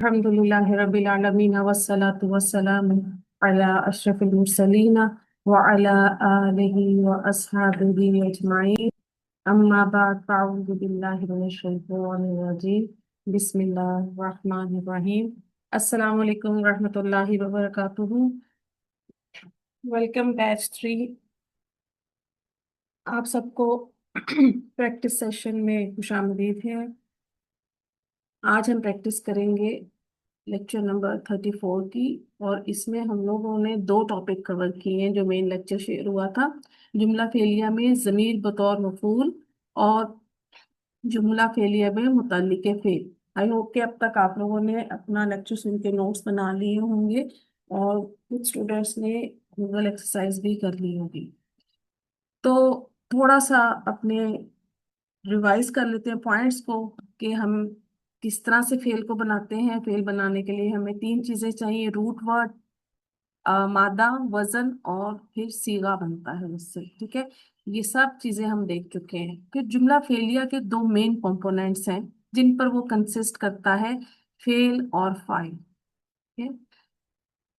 अल्हम्दुलिल्लाहि रब्बिल आलमीन वस्सलातु वस्सलामु अला अशरफिल मुरसलीन व अला आलिहि व अस्हाबिहि अजमाइन अम्मा बाद फअऊज़ु बिल्लाहि मिनश शैतानिर रजीम बिस्मिल्लाहिर रहमानिर रहीम अस्सलामु अलैकुम रहमतुल्लाहि व बरकातुहू। Welcome batch 3। आप सबको प्रैक्टिस सेशन में खुशामदीद है। आज हम प्रैक्टिस करेंगे लेक्चर नंबर 34 की, और इसमें हम लोगों ने दो टॉपिक कवर किए हैं जो मेन लेक्चर शेयर हुआ था। जुमला फेलिया में ज़मीर बतौर मफूल और जुमला फेलिया में मुतल्लिक़ फेल। आई होप कि अब तक आप लोगों ने अपना लेक्चर सुन के नोट्स बना लिए होंगे और कुछ स्टूडेंट्स ने गूगल एक्सरसाइज भी कर ली होगी। तो थोड़ा सा अपने रिवाइज कर लेते हैं पॉइंट्स को कि हम किस तरह से फेल को बनाते हैं। फेल बनाने के लिए हमें तीन चीजें चाहिए: रूट वर्ड, मादा, वजन और फिर सीगा बनता है उससे। ठीक है, ये सब चीजें हम देख चुके हैं। फिर जुमला फेलिया के दो मेन कंपोनेंट्स हैं जिन पर वो कंसिस्ट करता है: फेल और फाइल। ठीक है,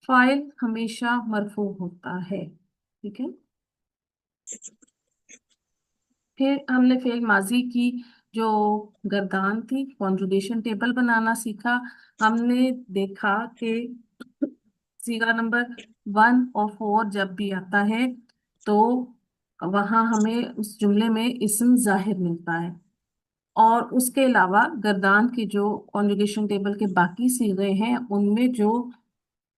फाइल हमेशा मरफू होता है। ठीक है, फिर हमने फेल माजी की जो गर्दान थी, कॉन्जुगेशन टेबल बनाना सीखा। हमने देखा कि सीगा नंबर 1 और 4 जब भी आता है तो वहां हमें उस जुमले में इस्म जाहिर मिलता है। और उसके अलावा गर्दान की जो कॉन्जुगेशन टेबल के बाकी सीगे हैं उनमें जो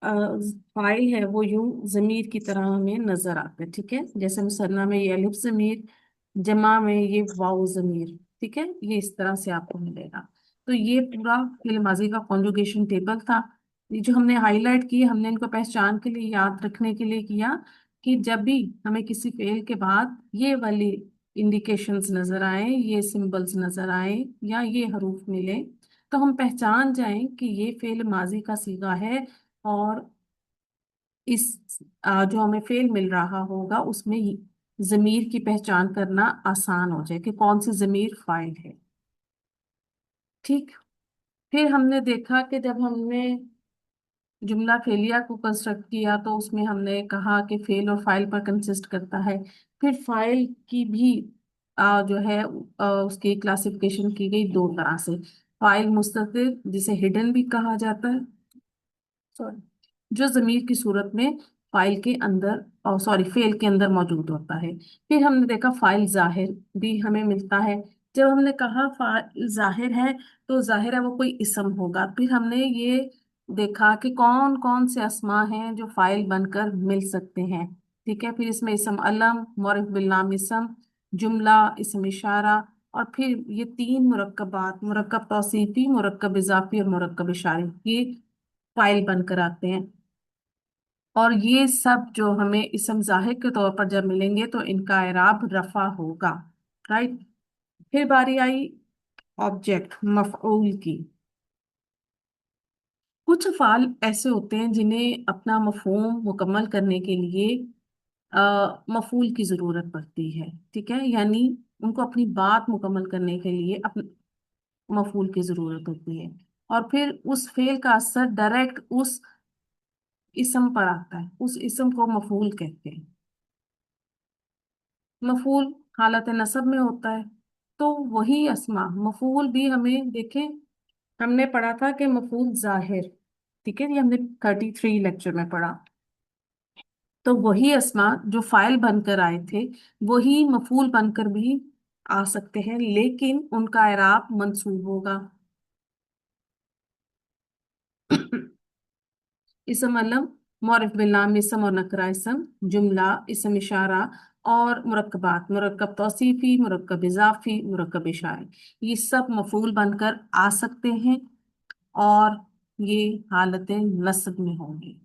फाइल है वो यूं जमीर की तरह हमें नजर आते हैं। ठीक है, जैसे मुसन्ना में ये अलिफ जमीर, जमा में ये वाउ जमीर। ठीक है, ये इस तरह से आपको मिलेगा। तो ये पूरा फिल माजी का कॉन्जुगेशन टेबल था। ये जो हमने हाईलाइट किए, हमने इनको पहचान के लिए, याद रखने के लिए किया कि जब भी हमें किसी फेल के बाद ये वाली इंडिकेशंस नजर आए, ये सिंबल्स नजर आए या ये हरूफ मिले, तो हम पहचान जाएं कि ये फेल माजी का सीगा है। और इस जो हमें फेल मिल रहा होगा उसमें जमीर की पहचान करना आसान हो जाए कि कौन सी जमीर फाइल है। ठीक, फिर हमने देखा कि जब हमने जुमला फेलिया को कंस्ट्रक्ट किया तो उसमें हमने कहा कि फेल और फाइल पर कंसिस्ट करता है। फिर फाइल की भी जो है उसकी क्लासिफिकेशन की गई दो तरह से: फाइल मुस्ततिर जिसे हिडन भी कहा जाता है, सॉरी, जो जमीर की सूरत में फाइल के अंदर, और सॉरी, फेल के अंदर मौजूद होता है। फिर हमने देखा फाइल जाहिर भी हमें मिलता है। जब हमने कहा फाइल जाहिर है तो जाहिर है वो कोई इसम होगा। फिर हमने ये देखा कि कौन कौन से अस्मा हैं जो फाइल बनकर मिल सकते हैं। ठीक है, फिर इसमें इसम अलम, मौरिफ बिल नाम इसम, जुमला, इसम इशारा, और फिर ये तीन मुरक्कबात, मुरक्कब तौसीफी, मुरक्कब इजाफी और मुरक्कब इशारी, ये फाइल बनकर आते हैं। और ये सब जो हमें इसम जाहिर के तौर पर जब मिलेंगे तो इनका एराब रफा होगा। राइट, फिर बारी आई ऑब्जेक्ट मफऊल की। कुछ अफ़ाल ऐसे होते हैं जिन्हें अपना मफहूम मुकम्मल करने के लिए मफूल की जरूरत पड़ती है। ठीक है, यानी उनको अपनी बात मुकम्मल करने के लिए मफूल की जरूरत होती है। और फिर उस फेल का असर डायरेक्ट उस इसम पर आता है, उस इसम को मफूल कहते हैं। मफूल हालत नसब में होता है। तो वही अस्मा मफूल भी हमें देखें, हमने पढ़ा था कि मफूल जाहिर, ठीक है, ये हमने 33 लेक्चर में पढ़ा। तो वही अस्मा जो फाइल बनकर आए थे वही मफूल बनकर भी आ सकते हैं, लेकिन उनका एराब मंसूब होगा। इसम अलम, मौरिफ बिल नाम इसम और नकरा इसम, जुमला, इसम इशारा और मुरक्कबात, मुरक्कब तौसीफी, मुरक्कब इजाफी, मुरक्कब इशारे, ये सब मफूल बनकर आ सकते हैं और ये हालतें नस्ब में होंगी।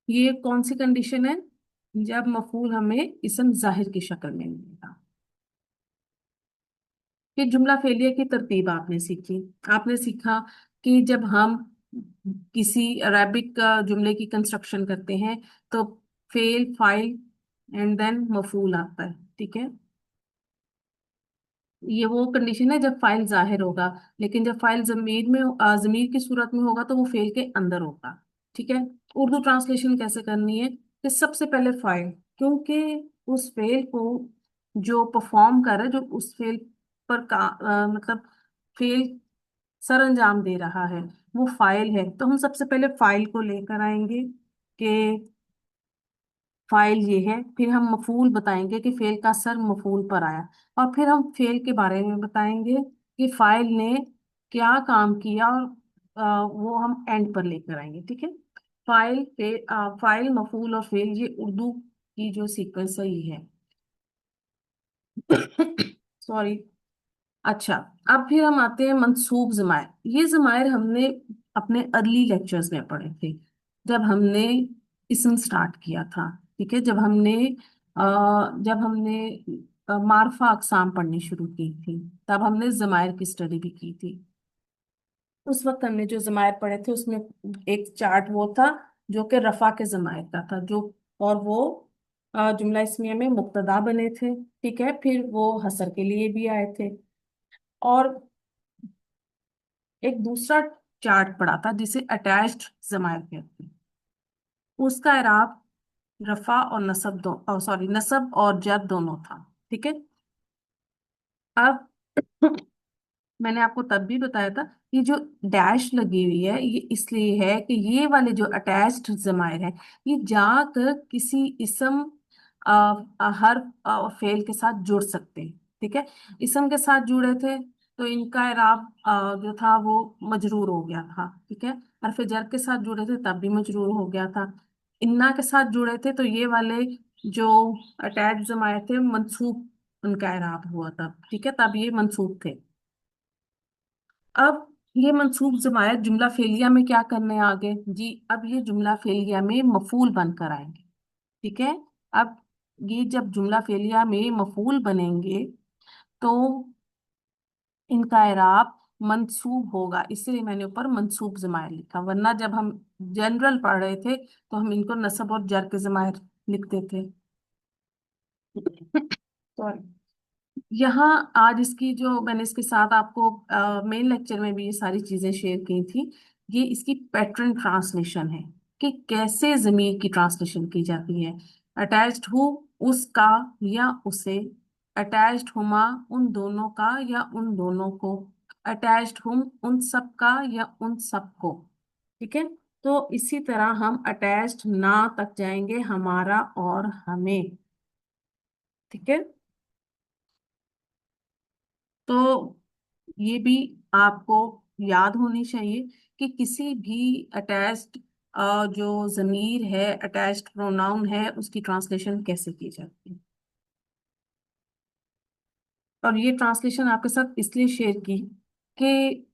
ये कौन सी कंडीशन है? जब मफूल हमें इसम जाहिर की शक्ल में मिलेगा। ये जुमला फेलियर की तरतीब आपने सीखी। आपने सीखा कि जब हम किसी अरेबिक का जुमले की कंस्ट्रक्शन करते हैं तो फेल, फाइल एंड देन मफूल आता है। ठीक है, ये वो कंडीशन है जब फाइल जाहिर होगा, लेकिन जब फाइल जमीर में जमीर की सूरत में होगा तो वो फेल के अंदर होगा। ठीक है। उर्दू ट्रांसलेशन कैसे करनी है कि सबसे पहले फाइल, क्योंकि उस फेल को जो परफॉर्म कर रहा है, जो उस फेल पर मतलब फेल सर अंजाम दे रहा है, वो फाइल है। तो हम सबसे पहले फाइल को लेकर आएंगे कि फाइल ये है, फिर हम मफूल बताएंगे कि फेल का असर मफूल पर आया, और फिर हम फेल के बारे में बताएंगे कि फाइल ने क्या काम किया, और वो हम एंड पर लेकर आएंगे। ठीक है। फाइल मफूल और फेल, ये उर्दू की जो सीक्वेंस है ये है। सॉरी। अच्छा, अब फिर हम आते हैं मंसूब जमायर। ये जमायर हमने अपने अर्ली लेक्चर्स में पढ़े थे, जब हमने इसम स्टार्ट किया था। ठीक है। जब हमने मारफा अकसाम पढ़नी शुरू की थी, तब हमने जमायर की स्टडी भी की थी। उस वक्त हमने जो जमायर पढ़े थे उसमें एक चार्ट वो था जो कि रफा के जमायर का था, जो और वो जुमला इसमिया में मुब्तदा बने थे। ठीक है। फिर वो हसर के लिए भी आए थे। और एक दूसरा चार्ट पड़ा था जिसे अटैच्ड जमायर कहते हैं। उसका इराब रफा और नसब दो सॉरी नसब और जर दोनों था। ठीक है। अब मैंने आपको तब भी बताया था, ये जो डैश लगी हुई है ये इसलिए है कि ये वाले जो अटैच्ड जमायर है, ये जाकर किसी इसम हर्फ और फेल के साथ जुड़ सकते हैं। ठीक है। इसम के साथ जुड़े थे तो इनका इराब जो था वो मजरूर हो गया था। ठीक है। हर्फ जर के साथ जुड़े थे तब भी मजरूर हो गया था। इन्ना के साथ जुड़े थे तो ये वाले जो अटैच्ड जमायर थे मंसूब उनका इराब हुआ तब। ठीक है। तब ये मंसूब थे। अब ये मंसूब जमायत जुमला फेलिया में क्या करने आ गए जी? अब ये जुमला फेलिया में मफूल बनकर आएंगे। ठीक है। अब ये जब जुमला फेलिया में मफूल बनेंगे तो इनका इराब मंसूब होगा, इसलिए मैंने ऊपर मंसूब जमायर लिखा, वरना जब हम जनरल पढ़ रहे थे तो हम इनको नसब और जर के जमायर लिखते थे। सॉरी। यहाँ आज इसकी जो मैंने इसके साथ आपको मेन लेक्चर में भी ये सारी चीजें शेयर की थी, ये इसकी पैटर्न ट्रांसलेशन है कि कैसे जमीर की ट्रांसलेशन की जाती है। अटैच्ड हूँ उसका या उसे, अटैच्ड हुमा उन दोनों का या उन दोनों को, अटैच्ड हूँ उन सब का या उन सब को। ठीक है। तो इसी तरह हम अटैच्ड ना तक जाएंगे, हमारा और हमें। ठीक है। तो ये भी आपको याद होनी चाहिए कि किसी भी अटैच्ड जो जमीर है, अटैच्ड प्रोनाउन है, उसकी ट्रांसलेशन कैसे की जाती है। और ये ट्रांसलेशन आपके साथ इसलिए शेयर की कि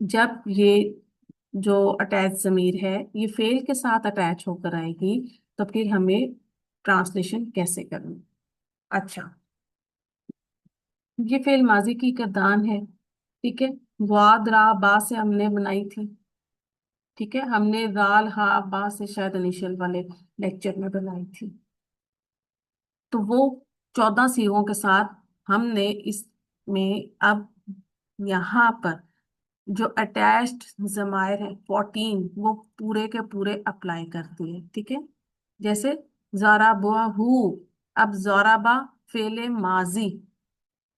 जब ये जो अटैच जमीर है ये फेल के साथ अटैच होकर आएगी, तो फिर हमें ट्रांसलेशन कैसे करनी। अच्छा, ये फेल माजी की गर्दान है। ठीक है। वाद रा बा से हमने बनाई थी। ठीक है। हमने दाल हा बा से शायद इनिशियल वाले लेक्चर में बनाई थी। तो वो 14 सीगों के साथ हमने इसमें अब यहाँ पर जो अटैच्ड जमायर है 14, वो पूरे के पूरे अप्लाई करती है। ठीक है। जैसे ज़राबा हु, अब ज़राबा फेले माजी,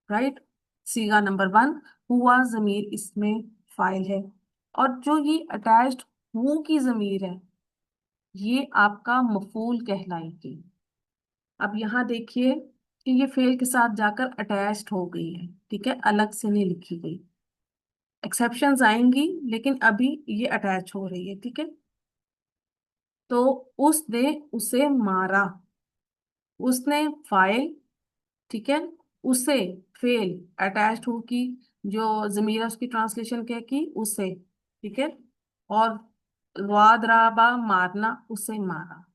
राइट, सीगा नंबर 1, हुआ जमीर इसमें फाइल है, और जो ये अटैच्ड हु की जमीर है ये आपका मफूल कहलाएगी। अब यहाँ देखिए कि ये फेल के साथ जाकर अटैच्ड हो गई है। ठीक है। अलग से नहीं लिखी गई, एक्सेप्शंस आएंगी, लेकिन अभी ये अटैच हो रही है। ठीक है। तो उसने उसे मारा, उसने फाइल, ठीक है, उसे फेल, अटैच्ड हो की जो जमीर है उसकी ट्रांसलेशन क्या की, उसे। ठीक है। और वादराबा मारना, उसे मारा।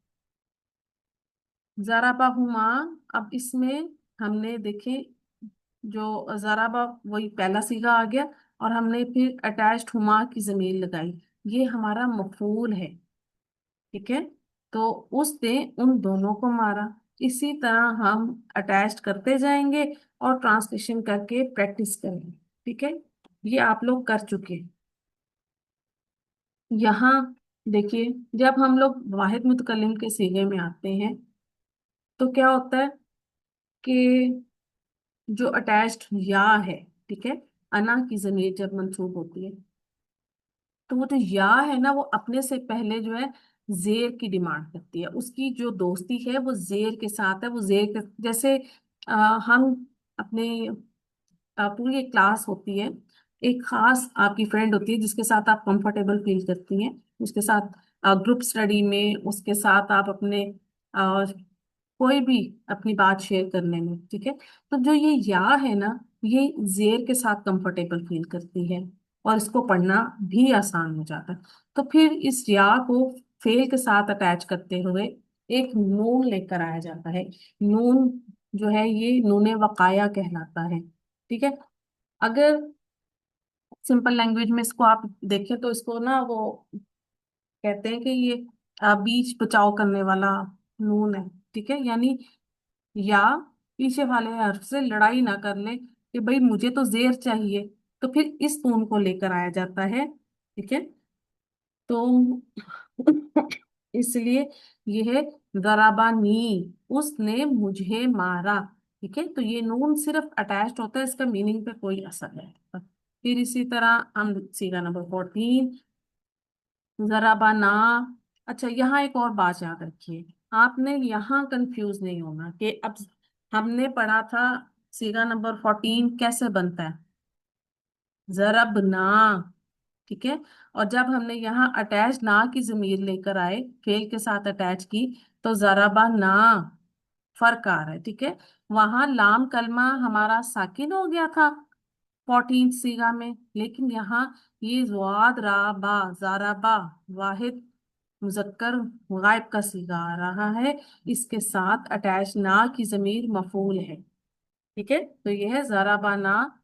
जराबा हुमा, अब इसमें हमने देखे जो जराबा वही पहला सीगा आ गया, और हमने फिर अटैच्ड हुमा की जमीर लगाई, ये हमारा मफूल है। ठीक है। तो उसने उन दोनों को मारा। इसी तरह हम अटैच करते जाएंगे और ट्रांसलेशन करके प्रैक्टिस करें। ठीक है, ये आप लोग कर चुके हैं। यहाँ देखिए, जब हम लोग वाहिद मुतकल्लिम के सीगे में आते हैं तो क्या होता है कि जो अटैच्ड या है, ठीक है, अना की जमीर जब मंसूब होती है तो वो जो या है ना, वो अपने से पहले जो है जेर की डिमांड करती है। उसकी जो दोस्ती है वो जेर के साथ है। वो जेर के जैसे हम अपने पूरी एक क्लास होती है, एक खास आपकी फ्रेंड होती है जिसके साथ आप कंफर्टेबल फील करती हैं, उसके साथ ग्रुप स्टडी में, उसके साथ आप अपने कोई भी अपनी बात शेयर करने में, ठीक है। तो जो ये या है ना, ये जेर के साथ कंफर्टेबल फील करती है और इसको पढ़ना भी आसान हो जाता है। तो फिर इस या को फेल के साथ अटैच करते हुए एक नून लेकर आया जाता है। नून जो है ये नूने वकाया कहलाता है। ठीक है, अगर सिंपल लैंग्वेज में इसको आप देखें तो इसको ना वो कहते हैं कि ये बीच बचाव करने वाला नून है। ठीक है, यानी या पीछे वाले हर्फ से लड़ाई ना कर ले कि भाई मुझे तो जेर चाहिए, तो फिर इस टोन को लेकर आया जाता है। ठीक है, तो इसलिए यह है दराबानी, उसने मुझे मारा। ठीक है, तो ये नून सिर्फ अटैच्ड होता है, इसका मीनिंग पे कोई असर नहीं होता। फिर इसी तरह हम सीधा नंबर 14, जराबाना। अच्छा, यहाँ एक और बात याद रखिए, आपने यहाँ कंफ्यूज नहीं होना कि अब हमने पढ़ा था सीगा नंबर 14 कैसे बनता है, जरबना। ठीक है, और जब हमने यहाँ अटैच ना की जमीर लेकर आए, फेल के साथ अटैच की, तो जराबा ना, फर्क आ रहा है। ठीक है, वहां लाम कलमा हमारा साकिन हो गया था 14 सीगा में, लेकिन यहाँ ये ज्वाद राबा जाराबा वाहिद मुजक्कर गायब का सीगा आ रहा है, इसके साथ अटैच ना की जमीर मफूल है। ठीक है, तो यह है जराबा ना,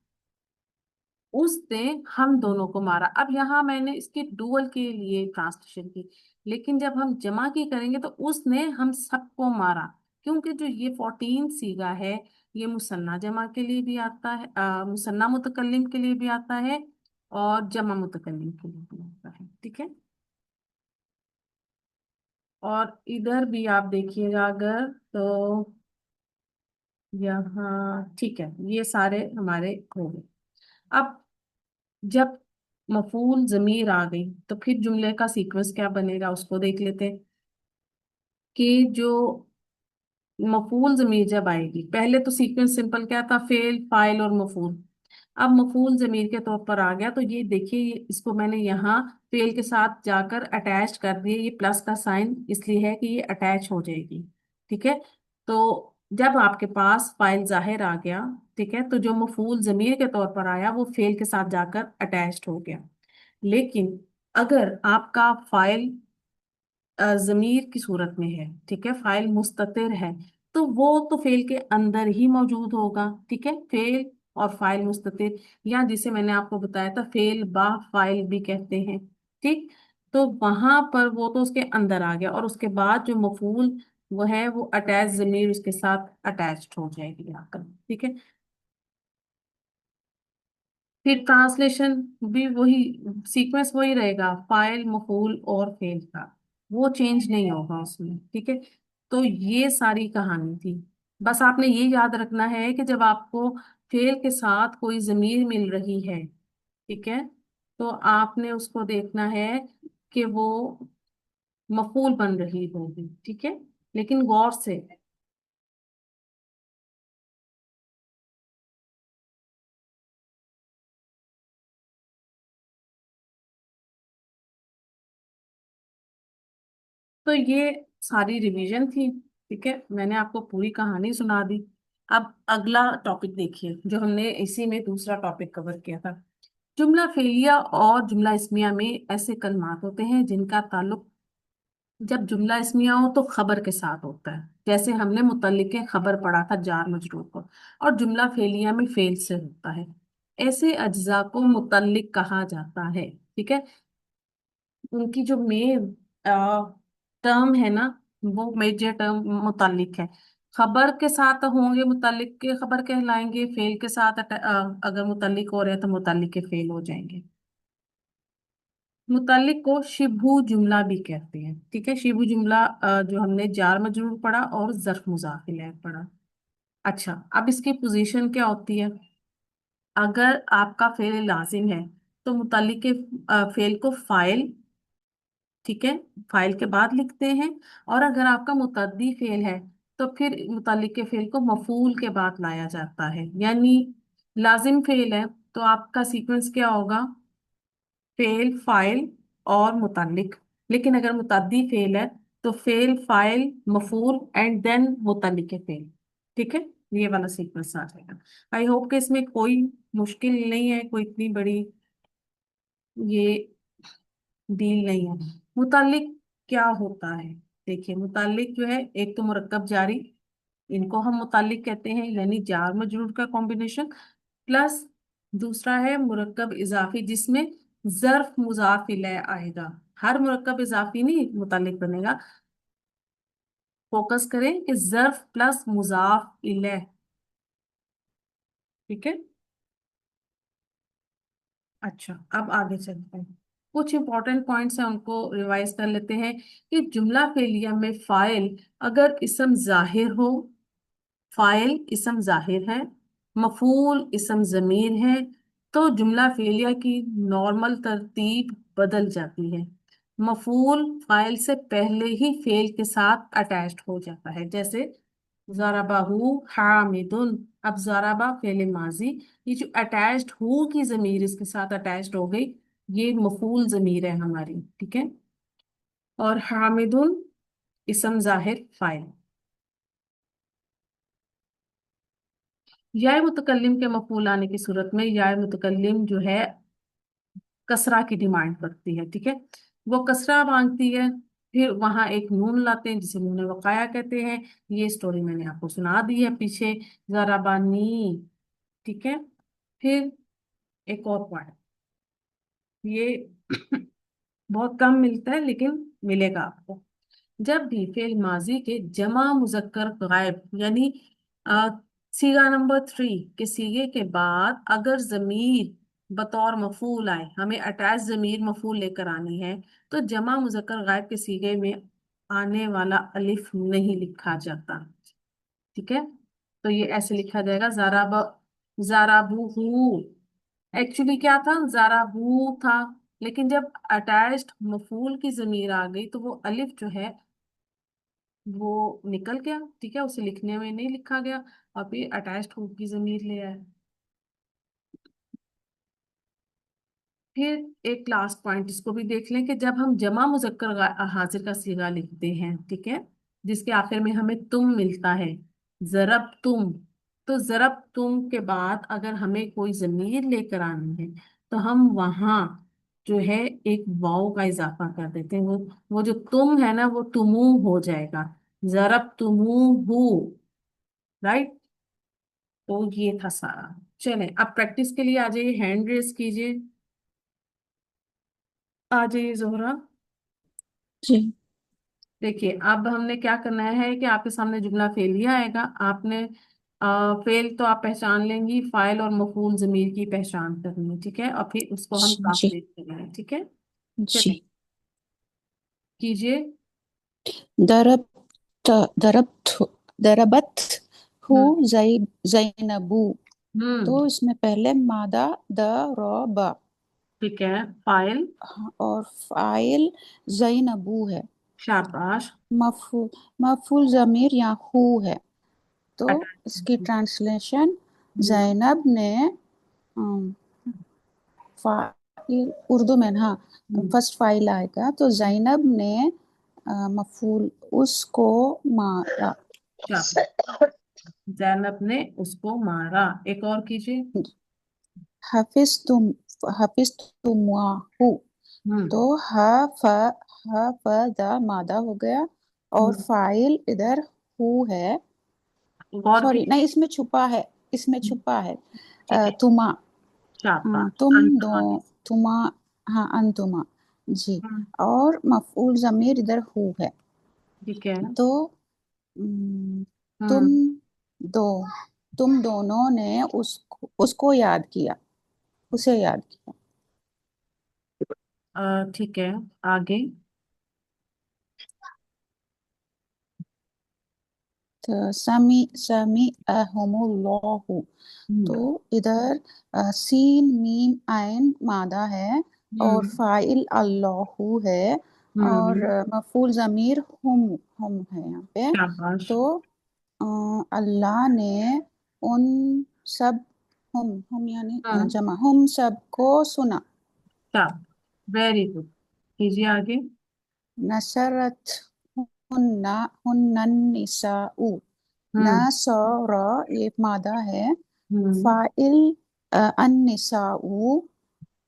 उसने हम दोनों को मारा। अब यहाँ मैंने इसकी डुअल के लिए ट्रांसलेशन की, लेकिन जब हम जमा की करेंगे तो उसने हम सबको मारा, क्योंकि जो ये 14 सीगा है ये मुसन्ना जमा के लिए भी आता है, मुसन्ना मुतकल्लिम के लिए भी आता है और जमा मुतकल्लिम के लिए भी आता है। ठीक है, और इधर भी आप देखिएगा अगर तो यहाँ ठीक है, ये सारे हमारे हो गए। अब जब मफूल जमीर आ गई तो फिर जुमले का सीक्वेंस क्या बनेगा उसको देख लेते हैं कि जो मफूल जमीर जब आएगी, पहले तो सीक्वेंस सिंपल क्या था, फेल फाइल और मफूल। अब मफूल जमीर के तौर पर आ गया तो ये देखिए, इसको मैंने यहाँ फेल के साथ जाकर अटैच कर दिया, ये प्लस का साइन इसलिए है कि ये अटैच हो जाएगी। ठीक है, तो जब आपके पास फाइल जाहिर आ गया, ठीक है, तो जो मफूल जमीर के तौर पर आया वो फेल के साथ जाकर अटैच्ड हो गया। लेकिन अगर आपका फाइल जमीर की सूरत में है, ठीक है, फाइल मुस्ततिर है, तो वो तो फेल के अंदर ही मौजूद होगा। ठीक है, फेल और फाइल मुस्ततिर, या जिसे मैंने आपको बताया था फेल बा फाइल भी कहते हैं। ठीक, तो वहां पर वो तो उसके अंदर आ गया, और उसके बाद जो मफूल वो है वो अटैच जमीर उसके साथ अटैच्ड हो जाएगी आकर। ठीक है, फिर ट्रांसलेशन भी वही, सीक्वेंस वही रहेगा, फाइल मफूल और फेल का, वो चेंज नहीं होगा उसमें। ठीक है, तो ये सारी कहानी थी। बस आपने ये याद रखना है कि जब आपको फेल के साथ कोई जमीर मिल रही है, ठीक है, तो आपने उसको देखना है कि वो मफूल बन रही होगी। ठीक है, लेकिन गौर से। तो ये सारी रिवीजन थी। ठीक है, मैंने आपको पूरी कहानी सुना दी। अब अगला टॉपिक देखिए, जो हमने इसी में दूसरा टॉपिक कवर किया था। जुमला फेलिया और जुमला इस्मिया में ऐसे कलमात होते हैं जिनका ताल्लुक जब जुमला इस्मिया हो तो खबर के साथ होता है, जैसे हमने मुतल्लिके खबर पढ़ा था जार मजरूर को, और जुमला फेलिया में फेल से होता है। ऐसे अज्जा को मुतल्लिक कहा जाता है। ठीक है, उनकी जो मेन टर्म है ना, वो मेजर टर्म मुतालिक है। खबर के साथ होंगे मुतल्लिक के खबर कहलाएंगे, फेल के साथ अगर मुतल्लिक हो रहे हैं तो मुतल्लिक के फेल हो जाएंगे। मुतल्लिक को शिबू जुमला भी कहते हैं, ठीक है। शिबू जुमला जो हमने जार मजरूर पढ़ा और ज़र्फ मुज़ाफ इलैह पढ़ा। अच्छा, अब इसकी पोजीशन क्या होती है? अगर आपका फेल लाजिम है तो मुतल्लिक के फेल को फाइल, ठीक है, फाइल के बाद लिखते हैं। और अगर आपका मुतद्दी फेल है तो फिर मुतल्लिक के फेल को मफूल के बाद लाया जाता है। यानी लाजिम फेल है तो आपका सीक्वेंस क्या होगा? फेल, फाइल और मुतल्लिक। लेकिन अगर मुतद्दी फेल है तो फेल, फाइल, मफूल एंड देन मुतल्लिक के फेल, ठीक है। ये वाला सीक्वेंस आ जाएगा। आई होप कि इसमें कोई मुश्किल नहीं है, कोई इतनी बड़ी ये डील नहीं है। मुतालिक क्या होता है? देखिए, मुतालिक जो है, एक तो मुरक्कब जारी, इनको हम मुतालिक कहते हैं, यानी जार मजरूर का कॉम्बिनेशन, प्लस दूसरा है मुरक्कब इजाफी जिसमें जर्फ मुजाफ इलैह आएगा। हर मुरक्कब इजाफी नहीं मुतालिक बनेगा। फोकस करें कि जर्फ प्लस मुजाफ इलैह, ठीक है। अच्छा, अब आगे चलते हैं। कुछ इंपॉर्टेंट पॉइंट्स हैं, उनको रिवाइज कर लेते हैं। कि जुमला फेलिया में फाइल अगर इसम जाहिर हो, फाइल इसम जाहिर है, मफूल इसम जमीर है, तो जुमला फेलिया की नॉर्मल तरतीब बदल जाती है। मफूल फाइल से पहले ही फेल के साथ अटैच्ड हो जाता है। जैसे ज़राबाहू हामिदुन, अब ज़राबा फेल माजी, ये जो अटैच्ड हु की जमीर इसके साथ अटैच्ड हो गई, ये मफूल जमीर है हमारी, ठीक है। और हामिदुन इसम जाहिर फाइल। या मुतकल्लिम के मफूल आने की सूरत में या मुतकल्लिम जो है कसरा की डिमांड करती है, ठीक है। वो कसरा मांगती है, फिर वहां एक नून लाते हैं जिसे नून वकाया कहते हैं। ये स्टोरी मैंने आपको सुना दी है पीछे। जराबानी, ठीक है। फिर एक और पॉइंट, ये बहुत कम मिलता है लेकिन मिलेगा आपको। जब भी फेल माजी के जमा मुजक्कर गायब, यानी अ, सीगा नंबर 3 के सीगे के बाद अगर जमीर बतौर मफूल आए, हमें अटैच जमीर मफूल लेकर आनी है, तो जमा मुजक्कर गायब के सीगे में आने वाला अलिफ नहीं लिखा जाता, ठीक है। तो ये ऐसे लिखा जाएगा, जाराबू। एक्चुअली क्या था? जाराबू था, लेकिन जब अटैच्ड मफूल की जमीर आ गई तो वो अलिफ जो है वो निकल गया, ठीक है, उसे लिखने में नहीं लिखा गया। और फिर अटैच्ड हु की जमीर ले आए। फिर एक लास्ट पॉइंट इसको भी देख लें कि जब हम जमा मुजक्कर हाजिर का सीगा लिखते हैं, ठीक है, जिसके आखिर में हमें तुम मिलता है, जरब तुम, तो जरब तुम के बाद अगर हमें कोई जमीर लेकर आनी है तो हम वहां जो है एक वाव का इजाफा कर देते हैं। वो जो तुम है ना, वो तुमू हो जाएगा, जरब तुमू हु, राइट। तो ये था सारा। चलें, अब प्रैक्टिस के लिए आ जाइए, हैंड रेस कीजिए। आ जाइए जोहरा। जी। देखिए, अब हमने क्या करना है कि आपके सामने जुमला फेल ही आएगा। आपने फेल तो आप पहचान लेंगी, फाइल और मफूल जमीर की पहचान करनी है, ठीक है, और फिर उसको हम जी। ट्रांसलेट करेंगे, ठीक है। जी। चलिए, कीजिए। दरब दरब दरबत हु हम्म। जैनबू। हम्म। तो इसमें पहले मादा द रॉबा, ठीक है, फाइल। और फाइल जैनबू है। शाबाश। मफूल मफूल जमीर या हु है। तो इसकी अटैच। ट्रांसलेशन, हम्म। जैनब ने फाइल उर्दू में, हाँ, हम्म। फर्स्ट फाइल आएगा तो जैनब ने मफूल उसको मारा। शाबाश। जैनब ने उसको मारा। एक और कीजिए। हफिज तुम हफिज तुमहू। हम्म। तो द मादा हो गया, और हम्म। फाइल इधर हु है। गौर सॉरी, कीजिए। नहीं, इसमें छुपा है, इसमें हम्म, छुपा है। ठीक है। तुमा। हाँ, शाबाश, तुम दो, अंतमा। तुमा, हाँ, अंतुमा। जी। हम्म, और मफऊल जमीर इधर हु है। ठीक है। तो तुम हम्म। दो तुम दोनों ने उसको याद किया, उसे याद किया। ठीक है, आगे। तो समी समी अहमुल्लाहु। तो हम्म। इधर सीन मीम आइन मादा है, और हम्म। फाइल अल्लाहु है, और हम्म। मफूल जमीर हम है यहाँ पे। शाबाश। तो अ, अल्लाह ने उन सब, हम यानी हम्म। जमा, हम सबको सुना। शाबाश, वेरी गुड। कीजिए आगे। नसरत हुन्ना हुन्नन निसाउ। हम्म। नसरा ये मादा है, हम्म। फाइल अन्निसाउ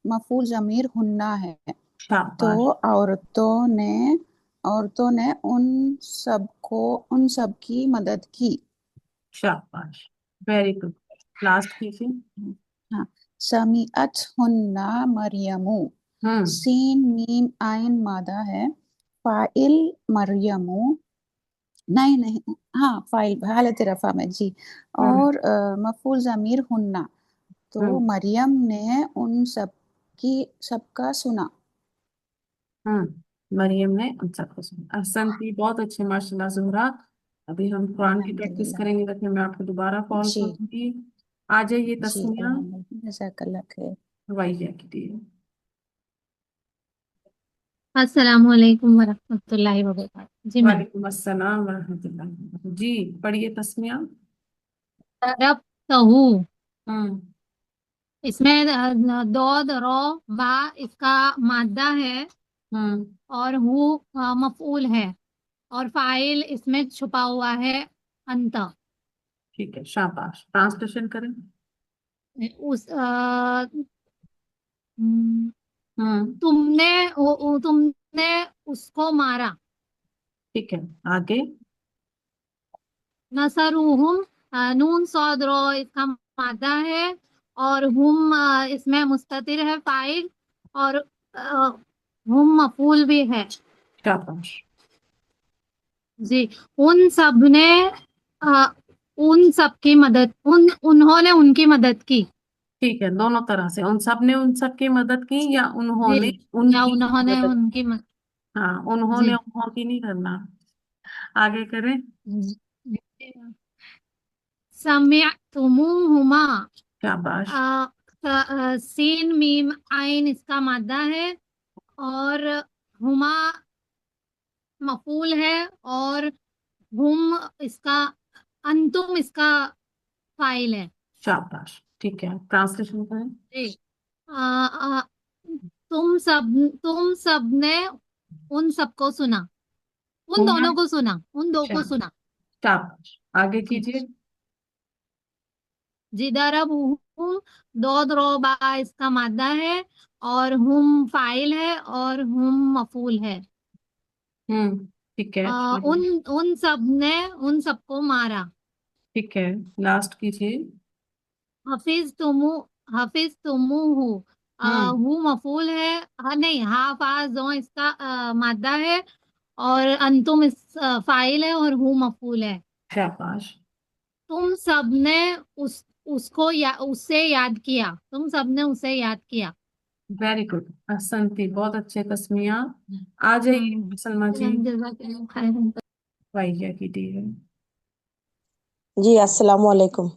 मफूल जमीर हुन्ना है। तो शाबाश। औरतों ने उन सब की मदद की। शाबाश, वेरी गुड। लास्ट कीजिए। हाँ, समीअत हुन्ना मरियमु। हम्म। सीन मीम आइन मादा है, फाइल मरियमु, नहीं नहीं, हाँ फाइल हालत रफा में जी। हम्म। और मफूल जमीर हुन्ना। तो हम्म। मरियम ने उन सब की सबका सुना। मरियम ने उन सबको सुना। अहसन थी, बहुत अच्छे, माशाल्लाह ज़ुहरा। अभी हम कुरान की प्रैक्टिस अल्हम्दुलिल्लाह। करेंगे, तो फिर मैं आपको दोबारा कॉल जी करूंगी। आ जाइए जी, तस्मिया। अल्हम्दुलिल्लाह, जज़ाकल्लाह खैर। रवाइया की दी। अस्सलाम वालेकुम वरहमतुल्लाहि वबरकातुहू। जी मैम। वालेकुम अस्सलाम वरहमतुल्लाह। जी, पढ़िए तस्मिया। तरबतहू, हम्म। इसमें दौद रो बा इसका मादा है, हम्म। और हु मफूल है, और फाइल इसमें छुपा हुआ है अंत। ठीक है, शाबाश। ट्रांसलेशन करें। उस हम्म, हम्म। तुमने उसको मारा। ठीक है, आगे। नसरुहुम, नून सौद रो इसका मादा है, और हुम इसमें मुस्ततिर है फाइल, और अ, हुम मफूल भी है। शाबाश। जी। उन सब ने अ, उन सब की मदद, उन्होंने उनकी मदद की। ठीक है, दोनों तरह से, उन सब ने उन सब की मदद की या जी, उन्होंने या उनकी उन्होंने मदद। उनकी मदद। हाँ, उन्होंने जी। उन्हों की नहीं करना। आगे करें। समिअतुमुहुमा, शाबाश। सीन मीम आइन इसका मादा है, और हुमा मफूल है, और हुम इसका, अंतुम इसका फाइल है। शाबाश, ठीक है, ट्रांसलेशन करें। जी। आ, आ, तुम सब ने उन सबको सुना, उन हुमा। दोनों को सुना, उन दो को शा- सुना। शाबाश, आगे जी। कीजिए। जिधर दो रो बा इसका मादा है, और हुम फाइल है, और हुम मफूल है। हम्म। ठीक है, उन उन सब ने उन सबको मारा। ठीक है, लास्ट कीजिए। हफिज तुमु हफिज तुमु हु, हम्म। हु मफूल है। हाँ नहीं, हाफाज जो इसका मादा है, और अंतुम इस फाइल है, और हु मफूल है। शाबाश, तुम सबने उस उसको उससे याद किया, तुम सबने उसे याद किया। Very good. अहसन थी, बहुत अच्छे तस्मिया। आ जाइए सलमा जी। जज़ाकल्लाह खैरन। वाहिया की दी है। जी अस्सलाम वालेकुम।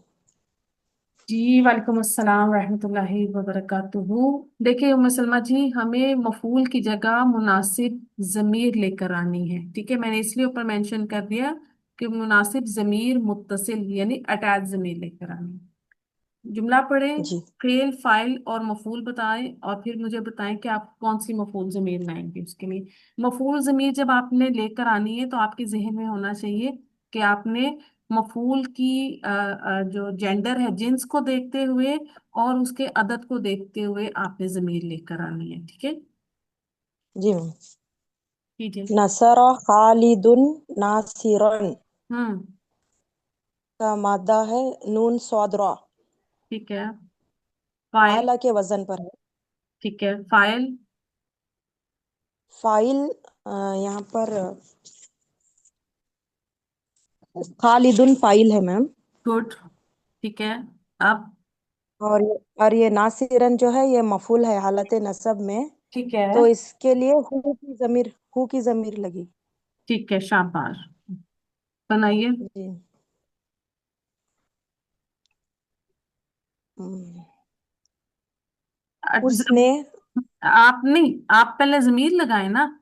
जी, वालेकुम अस्सलाम रहमतुल्लाहि व बरकातुहू। देखिए उम्मे सलमा जी, हमें मफूल की जगह मुनासिब जमीर लेकर आनी है। ठीक है, मैंने इसलिए ऊपर मेंशन कर दिया कि मुनासिब जमीर मुत्तसिल यानी अटैच जमीर लेकर आनी है। जुमला पढ़ें, जी फेल फाइल और मफूल बताएं, और फिर मुझे बताएं कि आप कौन सी मफूल जमीर लाएंगे। उसके लिए मफूल जमीर जब आपने लेकर आनी है, तो आपके जहन में होना चाहिए कि आपने मफूल की जो जेंडर है, जिन्स को देखते हुए और उसके अदद को देखते हुए आपने जमीर लेकर आनी है। ठीक है, जी मैम। कीजिए। नसरा खालिदुन नासिरन हम्म। का मादा है नून सौदरा, ठीक है, फाइल। फाला के वजन पर है। ठीक है, फाइल। फाइल यहाँ पर खालिदुन फाइल है मैम। गुड। ठीक है। अब और ये नासिरन जो है ये मफूल है हालत नसब में। ठीक है। तो इसके लिए हु की जमीर लगी। ठीक है, शाबाश। बनाइए। जी। हम्म, उसने। आप नहीं, आप पहले जमीर लगाए ना।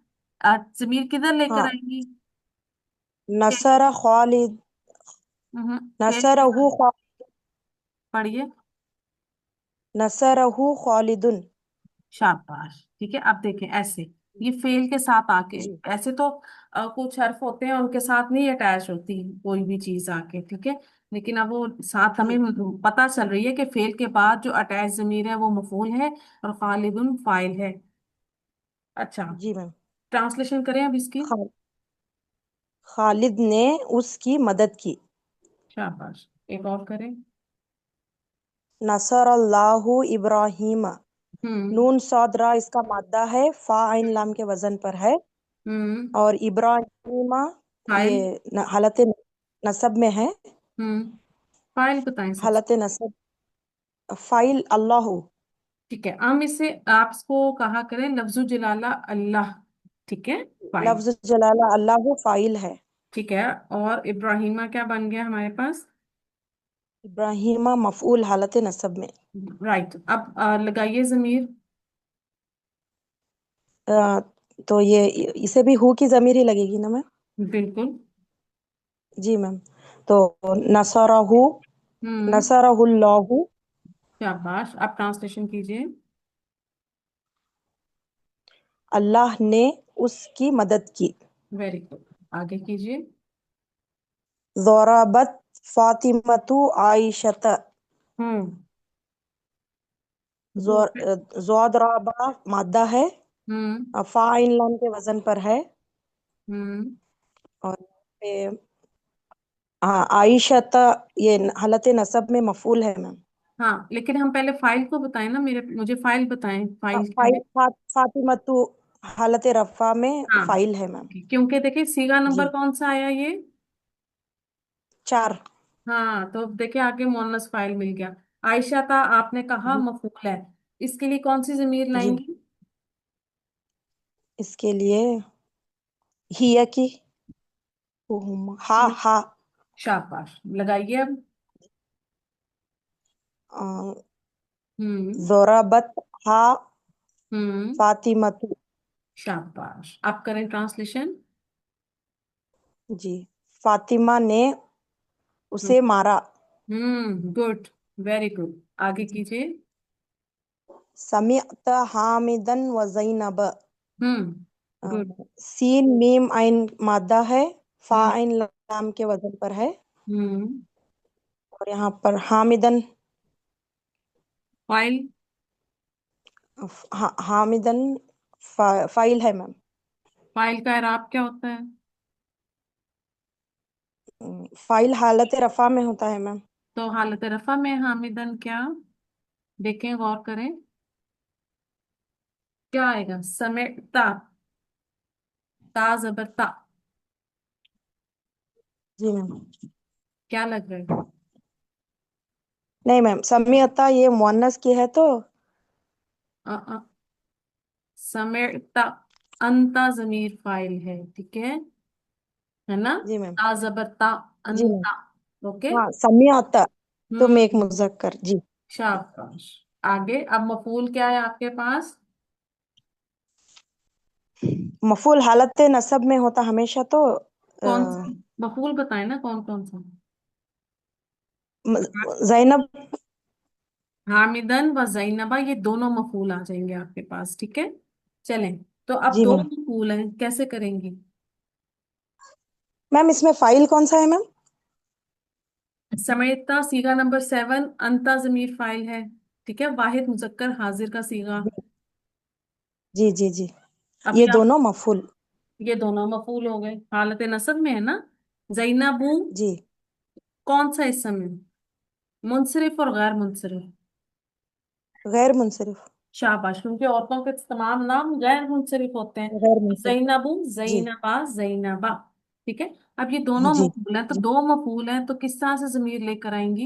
जमीर किधर लेकर हाँ। आएंगी? फेल। नसरा खालिद। फेल के साथ नसरहु खा- पढ़िए। नसरहु खालिदुन। शाबाश। ठीक है, अब देखें ऐसे, ये फेल के साथ आके, जी। ऐसे तो कुछ हर्फ होते हैं उनके साथ नहीं अटैच होती कोई भी चीज आके, ठीक है। लेकिन अब वो साथ हमें जी। पता चल रही है कि फेल के बाद जो अटैच जमीर है वो मफूल है और खालिदुन फाइल है। अच्छा, जी मैम। ट्रांसलेशन करें अब इसकी। खा, खालिद ने उसकी मदद की। शाबाश। एक और करें। नसरल्लाहु इब्राहिम। हम्म। नून सौद रा इसका मादा है, फा आइन लाम के वजन पर है। हम्म। और इब्राहिमा ये फाइल। हालत नसब में है। हम्म। फाइल बताएं सबसे। हालत नसब फाइल अल्लाह। ठीक है, हम इसे आपको कहा करें लफ्जु जलाला अल्लाह। ठीक है। फाइल। लफ्ज जलाला अल्लाह फाइल है। ठीक है। और इब्राहिमा क्या बन गया हमारे पास? इब्राहिमा मफऊल हालत नसब में। राइट। अब लगाइए जमीर। अ, तो ये इसे भी हु की जमीर ही लगेगी ना मैम। बिल्कुल। जी मैम। तो नसरहु हम्म। नसरहुल्लाहु। शाबाश, आप ट्रांसलेशन कीजिए। अल्लाह ने उसकी मदद की। Very good. आगे कीजिए। ज़ोराबत फातिमतु आइशत। हम्म। दूसरे। ज़ोदराबा मादा है। हम्म। फाइन लाम के वजन पर है। हम्म। और पे हाँ आइशत ये हालत नसब में मफूल है मैम। हाँ, लेकिन हम पहले फाइल को बताएं ना, मुझे फाइल बताएं, फाइल क्या है? फातिमतु हालत रफा में हाँ, फाइल है मैम। क्योंकि देखिए सीगा नंबर जी। कौन सा आया ये? 4। हाँ, तो देखिए आगे मोनस फाइल मिल गया। आयशा था आपने कहा जी। मफूल है, इसके लिए कौन सी जमीर जी लाएंगी? इसके लिए हिया की हा हा। शाबाश, लगाइए अब। अ, हम्म। ज़ोराबत हा हम्म। फातिमतु। शाबाश, आप करें ट्रांसलेशन। जी। फातिमा ने उसे मारा। गुड। Very good. आगे कीजिए। समिअत हामिदन व ज़ैनब। गुड। सीन मीम आइन मादा है। फा हम्म। आइन लाम के वजन पर है। हम्म। और यहाँ पर हामिदन फाइल। हामिदन फाइल है मैम। फाइल का इराब क्या होता है? फाइल हालत रफा में होता है मैम। तो हालत रफा में हामिदन क्या? देखें, गौर करें। क्या आएगा? समेटा, ता जबर ता। जी मैम। क्या लग रहा है? नहीं मैम समिअता ये मुअन्नस की है तो। अ, अ, समेटा, अंता जमीर फाइल है, ठीक है ना? जी मैम। ता जबर ता, जी मैम। अंता। ओके। हाँ समिअता तुम एक हम्म। मुजक्कर जी। शाबाश। आगे अब मफूल क्या है आपके पास? मफूल हालत नसब में होता हमेशा तो कौन सी मफूल बताए ना, कौन कौन सा? जैनब। हामिदन व जैनबा, ये दोनों मफूल आ जाएंगे आपके पास, ठीक है। चलें, तो अब जी दो मैम। मफूल हैं, कैसे करेंगे? मैम इसमें फाइल कौन सा है मैम। समेता सीगा नंबर 7, अंता जमीर फाइल है, ठीक है। वाहिद मुजक्कर हाजिर का सीगा। जी जी जी। अभी ये आप, दोनों मफूल। ये दोनों मफूल हो गए, हालत नसब में है ना। जैनबू जी। कौन सा इस्म है? मुनसरिफ और गैर मुनसरिफ? गैर मुनसरिफ। शाबाश, क्योंकि औरतों के तमाम नाम गैर मुनसरिफ होते हैं। गैर मुनसरिफ। जैनबू, जी। जैनबा, जैनबा। ठीक है। अब ये दोनों जी मफूल हैं, तो जी। दो मफूल हैं, तो किस तरह से जमीर लेकर आएंगी?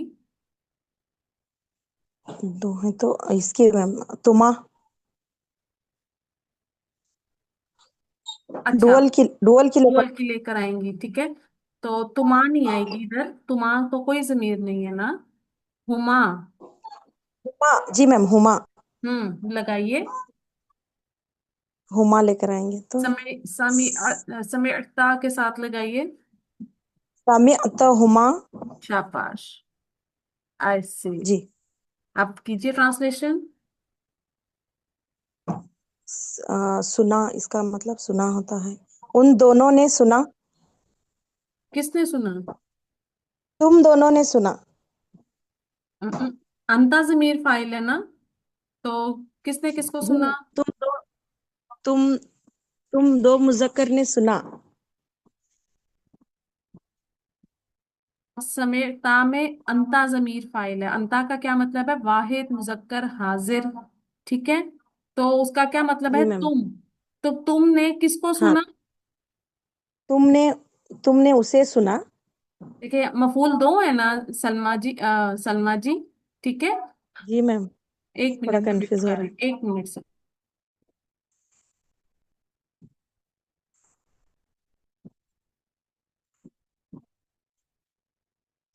दो है तो इसके मैम, तुमा, अच्छा, डुअल की लेकर। डुअल की लेकर आएंगी, ठीक है। तो तुमा नहीं आएगी इधर, तुमा तो कोई जमीर नहीं है ना। हुमा। हुमा, जी मैम, हुमा। लगाइए। हुमा लेकर आएंगे तो समेता के साथ लगाइए। हुमा। शाबाश, ऐसे। जी। अब कीजिए ट्रांसलेशन। सुना, इसका मतलब सुना होता है। उन दोनों ने सुना। किसने सुना? तुम दोनों ने सुना। अंता जमीर फाइल है ना, तो किसने किसको जी सुना? मैम, तुम तुम दो मुजक्कर ने सुना। समेता में अंता जमीर फाइल है। अंता का क्या मतलब है? वाहिद मुजक्कर हाजिर, ठीक है। तो उसका क्या मतलब जी है? मैम। तुम। तो तुमने किसको हाँ, सुना? तुमने तुमने उसे सुना। देखिए मफूल दो है ना, सलमा जी, सलमा जी, ठीक है। जी मैम, एक थोड़ा मिनट में कंफ्यूज हो लिखवा रहा रही है। हूँ, एक मिनट से।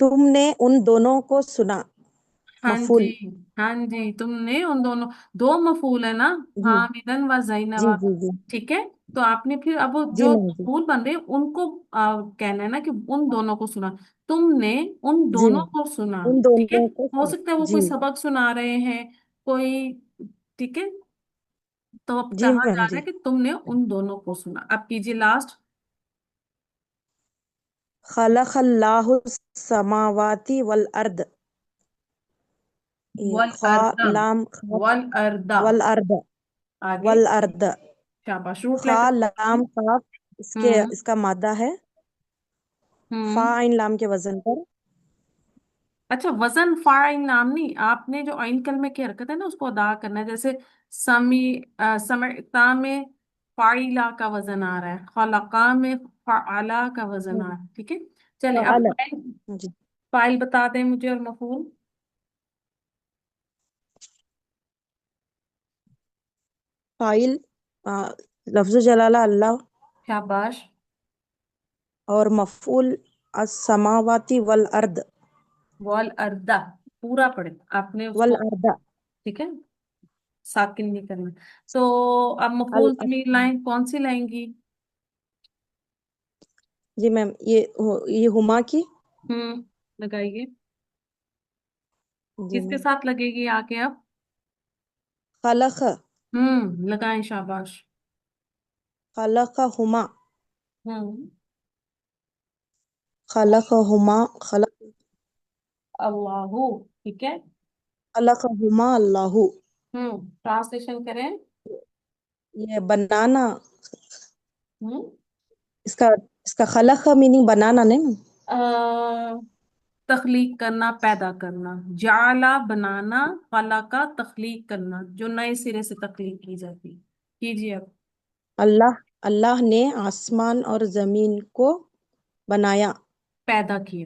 तुमने उन दोनों को सुना। हाँ जी, मफूल। हाँ जी, तुमने उन दोनों, दो मफूल है ना, जी हामिदन व जी जैनबा, जी जी। ठीक है। तो आपने फिर अब वो जी जो मैम जी। मफूल बन रहे हैं, उनको कहना है ना कि उन दोनों को सुना। तुमने उन जी दोनों मैम, को सुना, उन ठीक है। दोनों को हो सुना। सकता है वो कोई जी सबक सुना रहे हैं, कोई, ठीक है। तो अब जी कहा जा मैम रहा है जी। कि तुमने उन दोनों को सुना। अब कीजिए लास्ट। खलक़ल्लाहु समावाति वल अर्द। ये वल खा, अर्दा, लाम, खा, वल अर्दा, वल अर्द। आगे। वल अर्द। शाबाश, रूट खा, लेटर बोलिए। लाम, काफ, हम्म इसका मादा है। फा हम्म आइन लाम के वजन पर। अच्छा, वजन फाइन नाम नहीं, आपने जो आइन कलमे की हरकत है ना, उसको अदा करना है। जैसे समी, समता में फाइला का वजन आ रहा है, खलका में फाला का वजन आ रहा है, ठीक है। चलिए अब फ़अल। फाइल, जी। फाइल बता दें मुझे और मफूल। फाइल, लफ्ज़ जलाला अल्लाह। शाबाश। और मफूल अस्समावाति वल अर्द। वल अर्दा, पूरा पढ़े आपने वल उसको, अर्द। ठीक है, साकिन नहीं करना। तो अब अल मफूल जमीन लाइन कौन सी लाएंगी? जी मैम, ये हुमा की। लगाइए। जी किसके मैम। साथ लगेगी आके अब? खलख, लगाएं, शाबाश। खलख हुमा। हम्म खलख हुमा, अल्लाहू, ठीक है। खलख हुमा अल्लाहु। ट्रांसलेशन करें। ये बनाना, हम्म इसका इसका खलख का मीनिंग बनाना नहीं। अ, तख्लीक करना, पैदा करना। जाला बनाना, फला का तख्लीक करना, जो नए सिरे से तख्लीक की जाती है। कीजिए अब। अल्लाह अल्लाह ने आसमान और जमीन को बनाया। पैदा किए,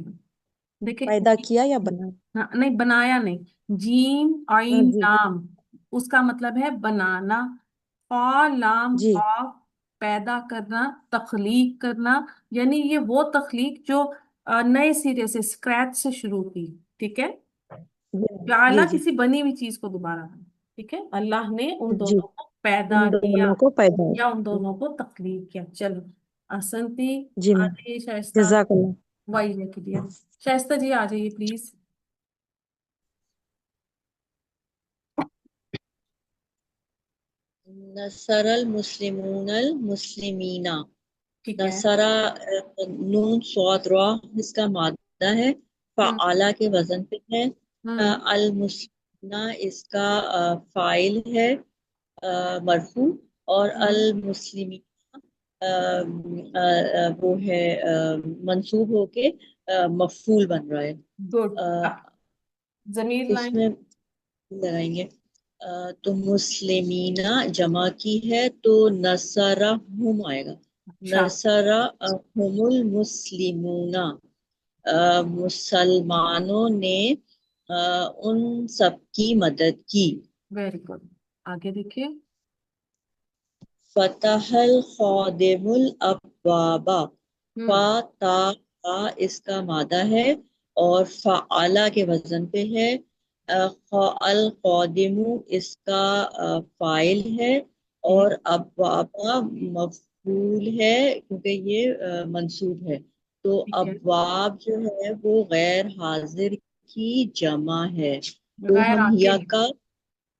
देखिए। पैदा किया या बनाया। हाँ, नहीं बनाया नहीं, जीम हाँ आइन जी। लाम, उसका मतलब है बनाना। फा लाम जी काफ, पैदा करना, तख्लीक करना। यानी ये वो तख्लीक जो नए सिरे से, स्क्रैच से शुरू की, ठीक है। जी जाला जी जी किसी बनी हुई चीज को दोबारा बना, ठीक है। अल्लाह ने उन जी। दोनों को पैदा उन किया, दोनों को पैदा या उन किया। दोनों को तख्लीक किया। चलो, असंती। जी आ मैम। जाइए शाइस्ता। जजाकल्ला। वही लिख दिया। शाइस्ता जी आ जाइए प्लीज। नसरल मुस्लिमूनल मुस्लिमीना। ठीक है। नसरा, नून स्वाद रॉ इसका मादा है। हम्म फ़आला के वजन पे है। हम्म अल मुस्लिमीना इसका फाइल है, मरफू। और अल हम्म मुस्लिमी वो है मंसूब होके मफूल बन रहा है। गुड। अ, अब जमीर लाइन। इसमें लगाएंगे। तो मुस्लिमीना जमा की है तो नसरहुम आएगा। अच्छा। नसरा हुमुल मुस्लिमूना, मुसलमानों ने उन सबकी मदद की। Very good. आगे देखिए। फतहल खादिमुल अब्वाबा, हम्म। फा इसका मादा है और फ़अला के वजन पे है। अल खादिमु इसका फाइल है ठीक। और अब्वाबा मफूल है क्योंकि ये मंसूब है। तो ठीक है। अब्वाब जो है वो गैर हाजिर की जमा है, तो गैर हम हिया आकिल। का,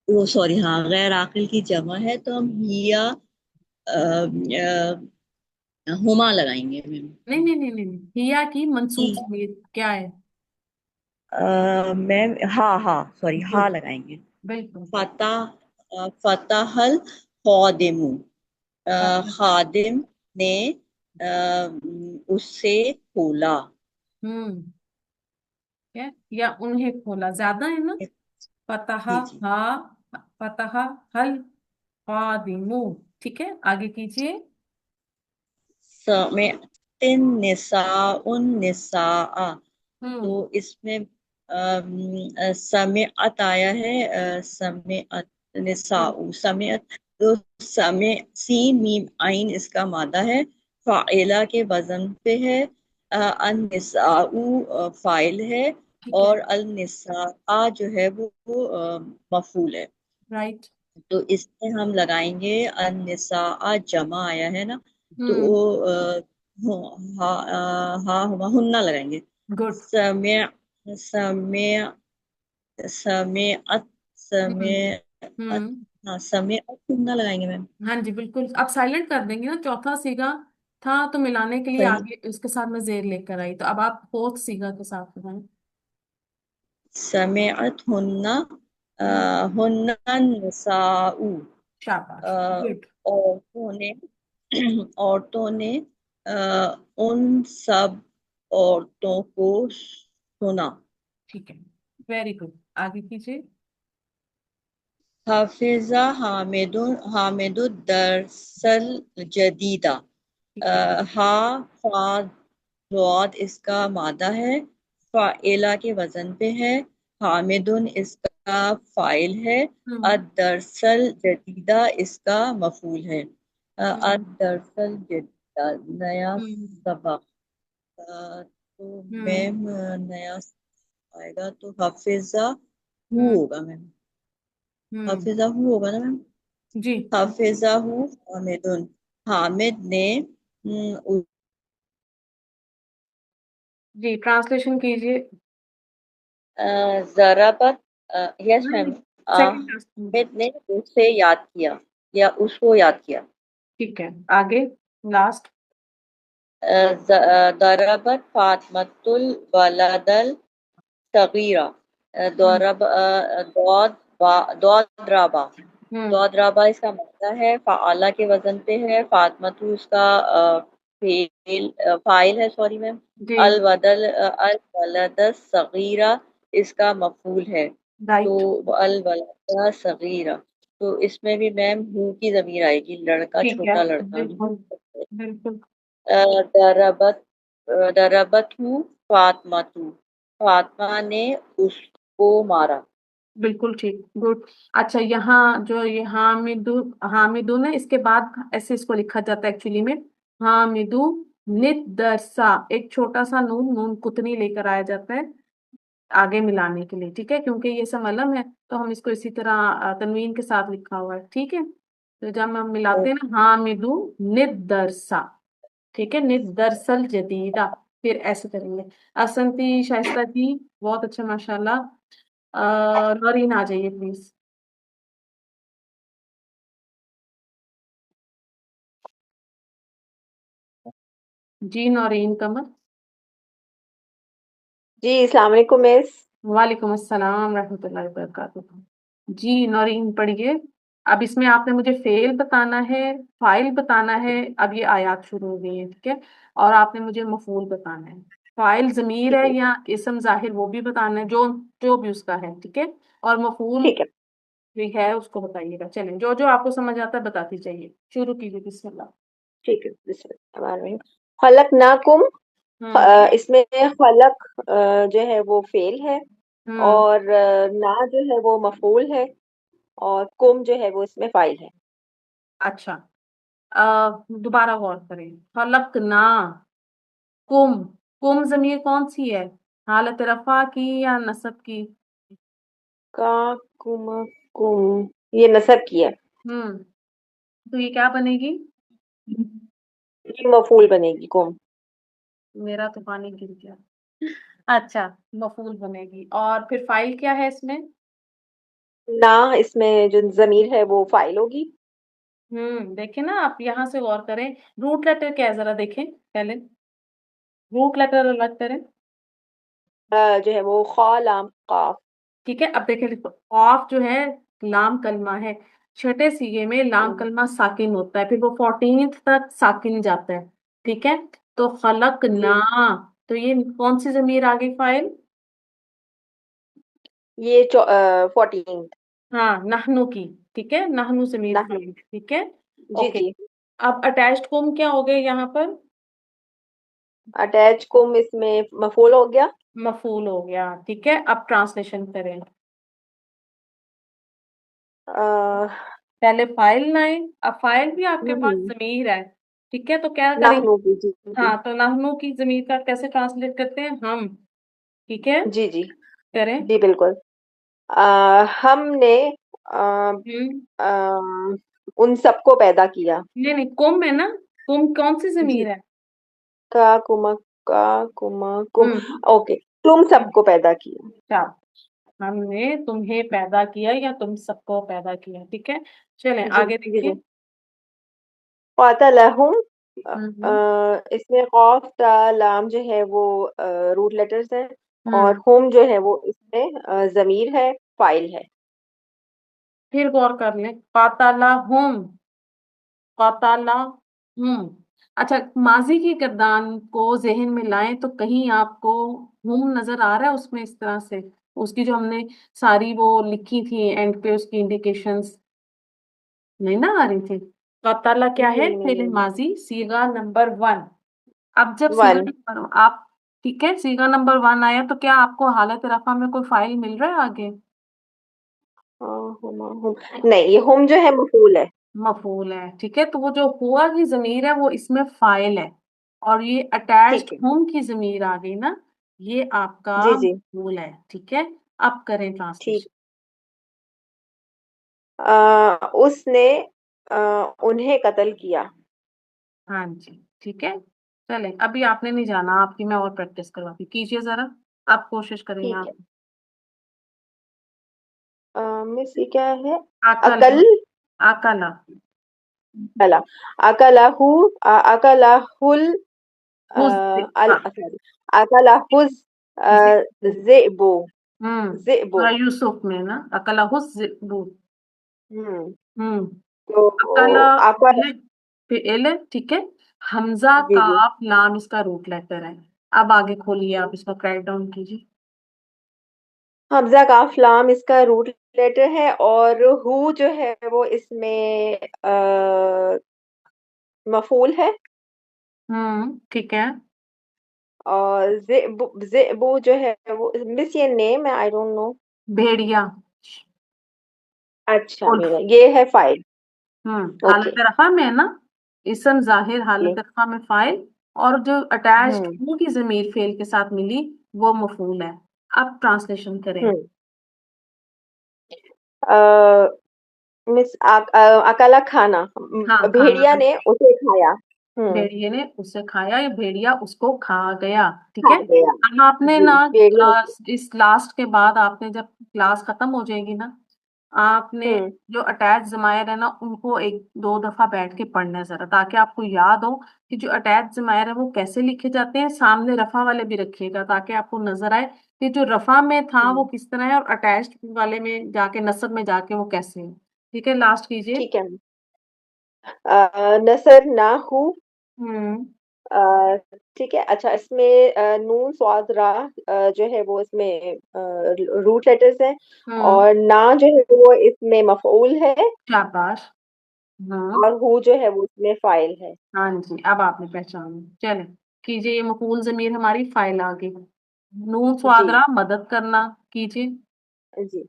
वो सॉरी हाँ गैर आकिल की जमा है, तो हम हिया हुमा लगाएंगे मैम। नहीं नहीं नहीं नहीं नहीं। हिया की मंसूब ही में क्या है? मैम हाँ हाँ सॉरी हाँ गुड। लगाएंगे। बिल्कुल। फतहल खादिमु, पता। खादिम ने उसे खोला। हम्म। क्या या उन्हें खोला, ज्यादा है ना? फतहा। जी जी। हा। फतहा। हल। खादिमु। ठीक है, आगे कीजिए। समेतिन निसाउन निsaa, तो हम्म। इसमें समेअत आया है, समेअत हम्म। निसाउ समेअत, तो समे सीन मीम आइन इसका मादा है, फाइला के वजन पे है। अन निसाउ फाइल है ठीक है। और अल निसा जो है वो मफूल है। राइट। तो इसमें हम लगाएंगे अन निसा जमा आया है ना, तो हम्म। हा हा हुमा हुन्ना लगाएंगे। गुड। समय समय समेअत हम्म। समेअत, हम्म। हाँ समेअत हुन्ना लगाएंगे मैम। हाँ जी बिल्कुल, अब साइलेंट कर देंगे ना, चौथा सीगा था तो मिलाने के लिए सही। आगे उसके साथ मैं जेर लेकर आई, तो अब आप फोर्थ सीगा के साथ बनाएं। समेअत हुन्ना, हम्म। हुन्ना निसाउ, शाबाश। अ, गुड। औरतों ने औरतों ने उन सब औरतों को सुना। ठीक है। Very good. आगे कीजिए। हाफिजा हामिदु दरसल जदीदा, ठीक है। हा फा स्वाद इसका मादा है, फाइला के वजन पे है। हामिदुन इसका फाइल है। हम्म। अद-दरसल जदीदा इसका मफूल है। हम्म। अद-दरसल जदीदा नया हम्म। सबक, तो हम्म। मैम नया सबक आएगा तो हाफिजा हु हम्म। होगा मैम। हम्म। हाफिजा हु होगा ना मैम। जी। हाफिजा हु हामिदुन, हामिद ने जी ट्रांसलेशन कीजिए। जराबत, yes ma'am, second question. Hamid ने उसे याद किया या उसको याद किया। ठीक है, आगे लास्ट। दरबत फातमतुल वलदल सगीरा, हम्म। दौद राबा, हम्म। दौद राबा इसका मतलब है, फाला के वजन पे है। फातमतु इसका फाइल है, सॉरी मैम। जी। अल वलद सगीरा इसका मफूल है। तो राइट। अल वलद सगीरा, तो इसमें भी मैम हु की जमीर आएगी, लड़का ठीक है। छोटा लड़का। बिल्कुल। बिल्कुल। दरबत दरबतहु फातमतु, फातिमा ने उसको मारा। बिल्कुल ठीक। गुड। अच्छा, यहाँ जो ये हामिदु, हामिदु ने इसके बाद ऐसे इसको लिखा जाता है एक्चुअली में, हामिदु नित दरसा, एक छोटा सा नून, नून कुतनी लेकर आया जाता है आगे मिलाने के लिए, ठीक है, क्योंकि ये समलम है तो हम इसको इसी तरह तनवीन के साथ लिखा हुआ है, ठीक है। तो जब हम मिलाते हैं ना, हामिदु नित दरसा, ठीक है, नित दरसल जदीदा, फिर ऐसे करेंगे। असंती शाइस्ता जी, बहुत अच्छा माशाल्लाह। नौरीन आ जाइए प्लीज। जी नौरीन कमर। जी अस्सलाम वालेकुम मिस। वालेकुम अस्सलाम रहमतुल्लाहि वबरकातुहू। जी नौरीन पढ़िए। अब इसमें आपने मुझे फेल बताना है, फाइल बताना है, अब ये आयत शुरू हो गई है, ठीक है, और आपने मुझे मफूल बताना है। फाइल जमीर ठीक है है। या इस्म जाहिर वो भी बताना है, जो जो भी उसका है, ठीक है, और मफूल ठीक है। भी है उसको बताइएगा। चलें, जो जो आपको समझ आता है बताती जाइए। शुरू कीजिए, बिस्मिल्लाह। ठीक है, बिस्मिल्लाह। खलकनाकुम, हम्म इसमें खलक जो है वो फेल है, हम्म और ना जो है वो मफूल है, और कुम जो है वो इसमें फाइल है। अच्छा, दोबारा गौर करें। फलक ना कुम, कुम जमीर कौन सी है? हालत रफा की या नसब की? का कुम कुम, ये नसब की है। हम्म तो ये क्या बनेगी? ये मफूल बनेगी कुम। मेरा तो पानी गिर गया। अच्छा, मफूल बनेगी। और फिर फाइल क्या है इसमें? ना, इसमें जो जमीर है वो फाइल होगी। देखें ना, आप यहाँ से गौर करें। रूट लेटर क्या है, जरा देखें पहले। रूट लेटर अलग करें। जो है वो खा लाम काफ। ठीक है, अब देखें, लिखो ऑफ जो है लाम कलमा है। छठे सीगे में लाम हम्म, कलमा साकिन होता है, फिर वो 14th तक साकिन जाता है। ठीक है, तो खलक ना, जी, तो ये कौन सी जमीर आ गई फाइल? ये 14। हाँ, नहनु की। ठीक है, नहनु जमीर ना, फाइल। ठीक है। जी ओके, जी। अब अटैच्ड कोम क्या हो गए यहाँ पर? अटैच कुम इसमें मफूल हो गया। मफूल हो गया। ठीक है, अब ट्रांसलेशन करें। अ, पहले फाइल लाए, अब फाइल भी आपके पास हम्म, जमीर है। ठीक है, तो क्या करेंगे? नाहनु की, जी जी। हाँ, तो नहनु की जमीर का कैसे ट्रांसलेट करते हैं हम? ठीक है, जी जी करें। जी, बिल्कुल। हमने अ, हम्म अ, उन सबको पैदा किया। नहीं नहीं, कुम है ना? कुम कौन सी जी, जमीर है? का कुम, का कुम कुम। हम्म ओके, तुम सबको पैदा किया। अच्छा, हमने तुम्हें पैदा किया या तुम सबको पैदा किया। ठीक है, चलें जी आगे जी देखिए। जी। क़ातलहुम, हम्म इसमें क़ाफ ता लाम जो है वो रूट लेटर्स हैं, और हम्म हुम जो है वो इसमें ज़मीर है, फाइल है। फिर गौर कर लें। कातला हुम, कातला हुम। अच्छा, माजी की किरदार को जहन में लाएं तो कहीं आपको हुम नजर आ रहा है उसमें, इस तरह से? उसकी जो हमने सारी वो लिखी थी एंड पे, उसकी इंडिकेशंस नहीं ना आ रही थी? कातला क्या है? नहीं नहीं फेल नहीं। माजी, सीगा नंबर 1। अब जब सीगा वन। नंबर आप, ठीक है, सीगा नंबर 1 आया तो क्या आपको हालत रफा में कोई फाइल मिल रहा है आगे? हुम हुम, नहीं, ये हुम जो है मफूल है। मफूल है। ठीक है, तो वो जो हुआ की जमीर है वो इसमें फाइल है, और ये अटैच्ड ठीक है। होम की जमीर आ गई ना, ये आपका जी जी। मफूल है। ठीक है, अब करें ठीक। ट्रांसलेशन। उसने अ, उन्हें कत्ल किया। हाँ जी, ठीक है। चले, अभी आपने नहीं जाना, आपकी मैं और प्रैक्टिस करवाती, कीजिए जरा। आप कोशिश करें ठीक है। आप। मिस, ये क्या है? आकला, अकल, आकला, अला, अकलहू, अकलहुल, हुज, अल, हाँ, सॉरी, अकलहुज, जिब्बू। ज़िबो, ज़िबो। सूरा यूसुफ में ना, अकला हुज जिब्बू। हम्म। हम्म तो अकला अकल, फिल, फिल, ठीक है। हमजा जी जी। काफ लाम इसका रूट लेटर है। अब आगे खोलिए, आप इसको राइट डाउन कीजिए। हमजा काफ लाम इसका रूट लेटर है, और हु जो है वो इसमें मफूल है, ठीक है। और ज़िबो जो है वो, मिस ये नेम है, आई डोंट नो। भेड़िया, अच्छा, उल्फ। मेरा ये है फाइल। हालत ओके। रफा में है ना, इसम जाहिर हालत जी। रफा में फाइल, और जो अटैच्ड हम्म हु की जमीर फेल के साथ मिली वो मफूल है। अब ट्रांसलेशन करें। हम्म। मिस अकाला खाना, हाँ, खाना भेड़िया है। ने उसे खाया। भेड़िए ने उसे खाया या भेड़िया उसको खा गया। ठीक खा है, गया। अब आपने जी, ना, भेड़िया। इस लास्ट के बाद आपने जब क्लास खत्म हो जाएगी ना, आपने हम्म जो अटैच जमायर है ना उनको एक दो दफा बैठ के पढ़ना है जरा, ताकि आपको याद हो कि जो अटैच जमायर है वो कैसे लिखे जाते हैं। सामने रफा वाले भी रखिएगा ताकि आपको नजर आए कि जो रफा में था वो हम्म, किस तरह है, और अटैच वाले में जाके, नसब में जाके वो कैसे है। ठीक है, लास्ट कीजिए। ठीक है। नसर ना हूँ। हम्म अ, ठीक है। अच्छा, इसमें नून स्वाद रा जो है वो इसमें रूट लेटर्स हैं, हम्म और ना जो है वो इसमें मफऊल है। शाबाश, हाँ और हु जो है वो उसमें फाइल है। हाँ जी, अब आपने पहचाना। चले कीजिए, ये मफूल जमीर हमारी फाइल आ गई। नून जी स्वादरा मदद करना, कीजिए। जी।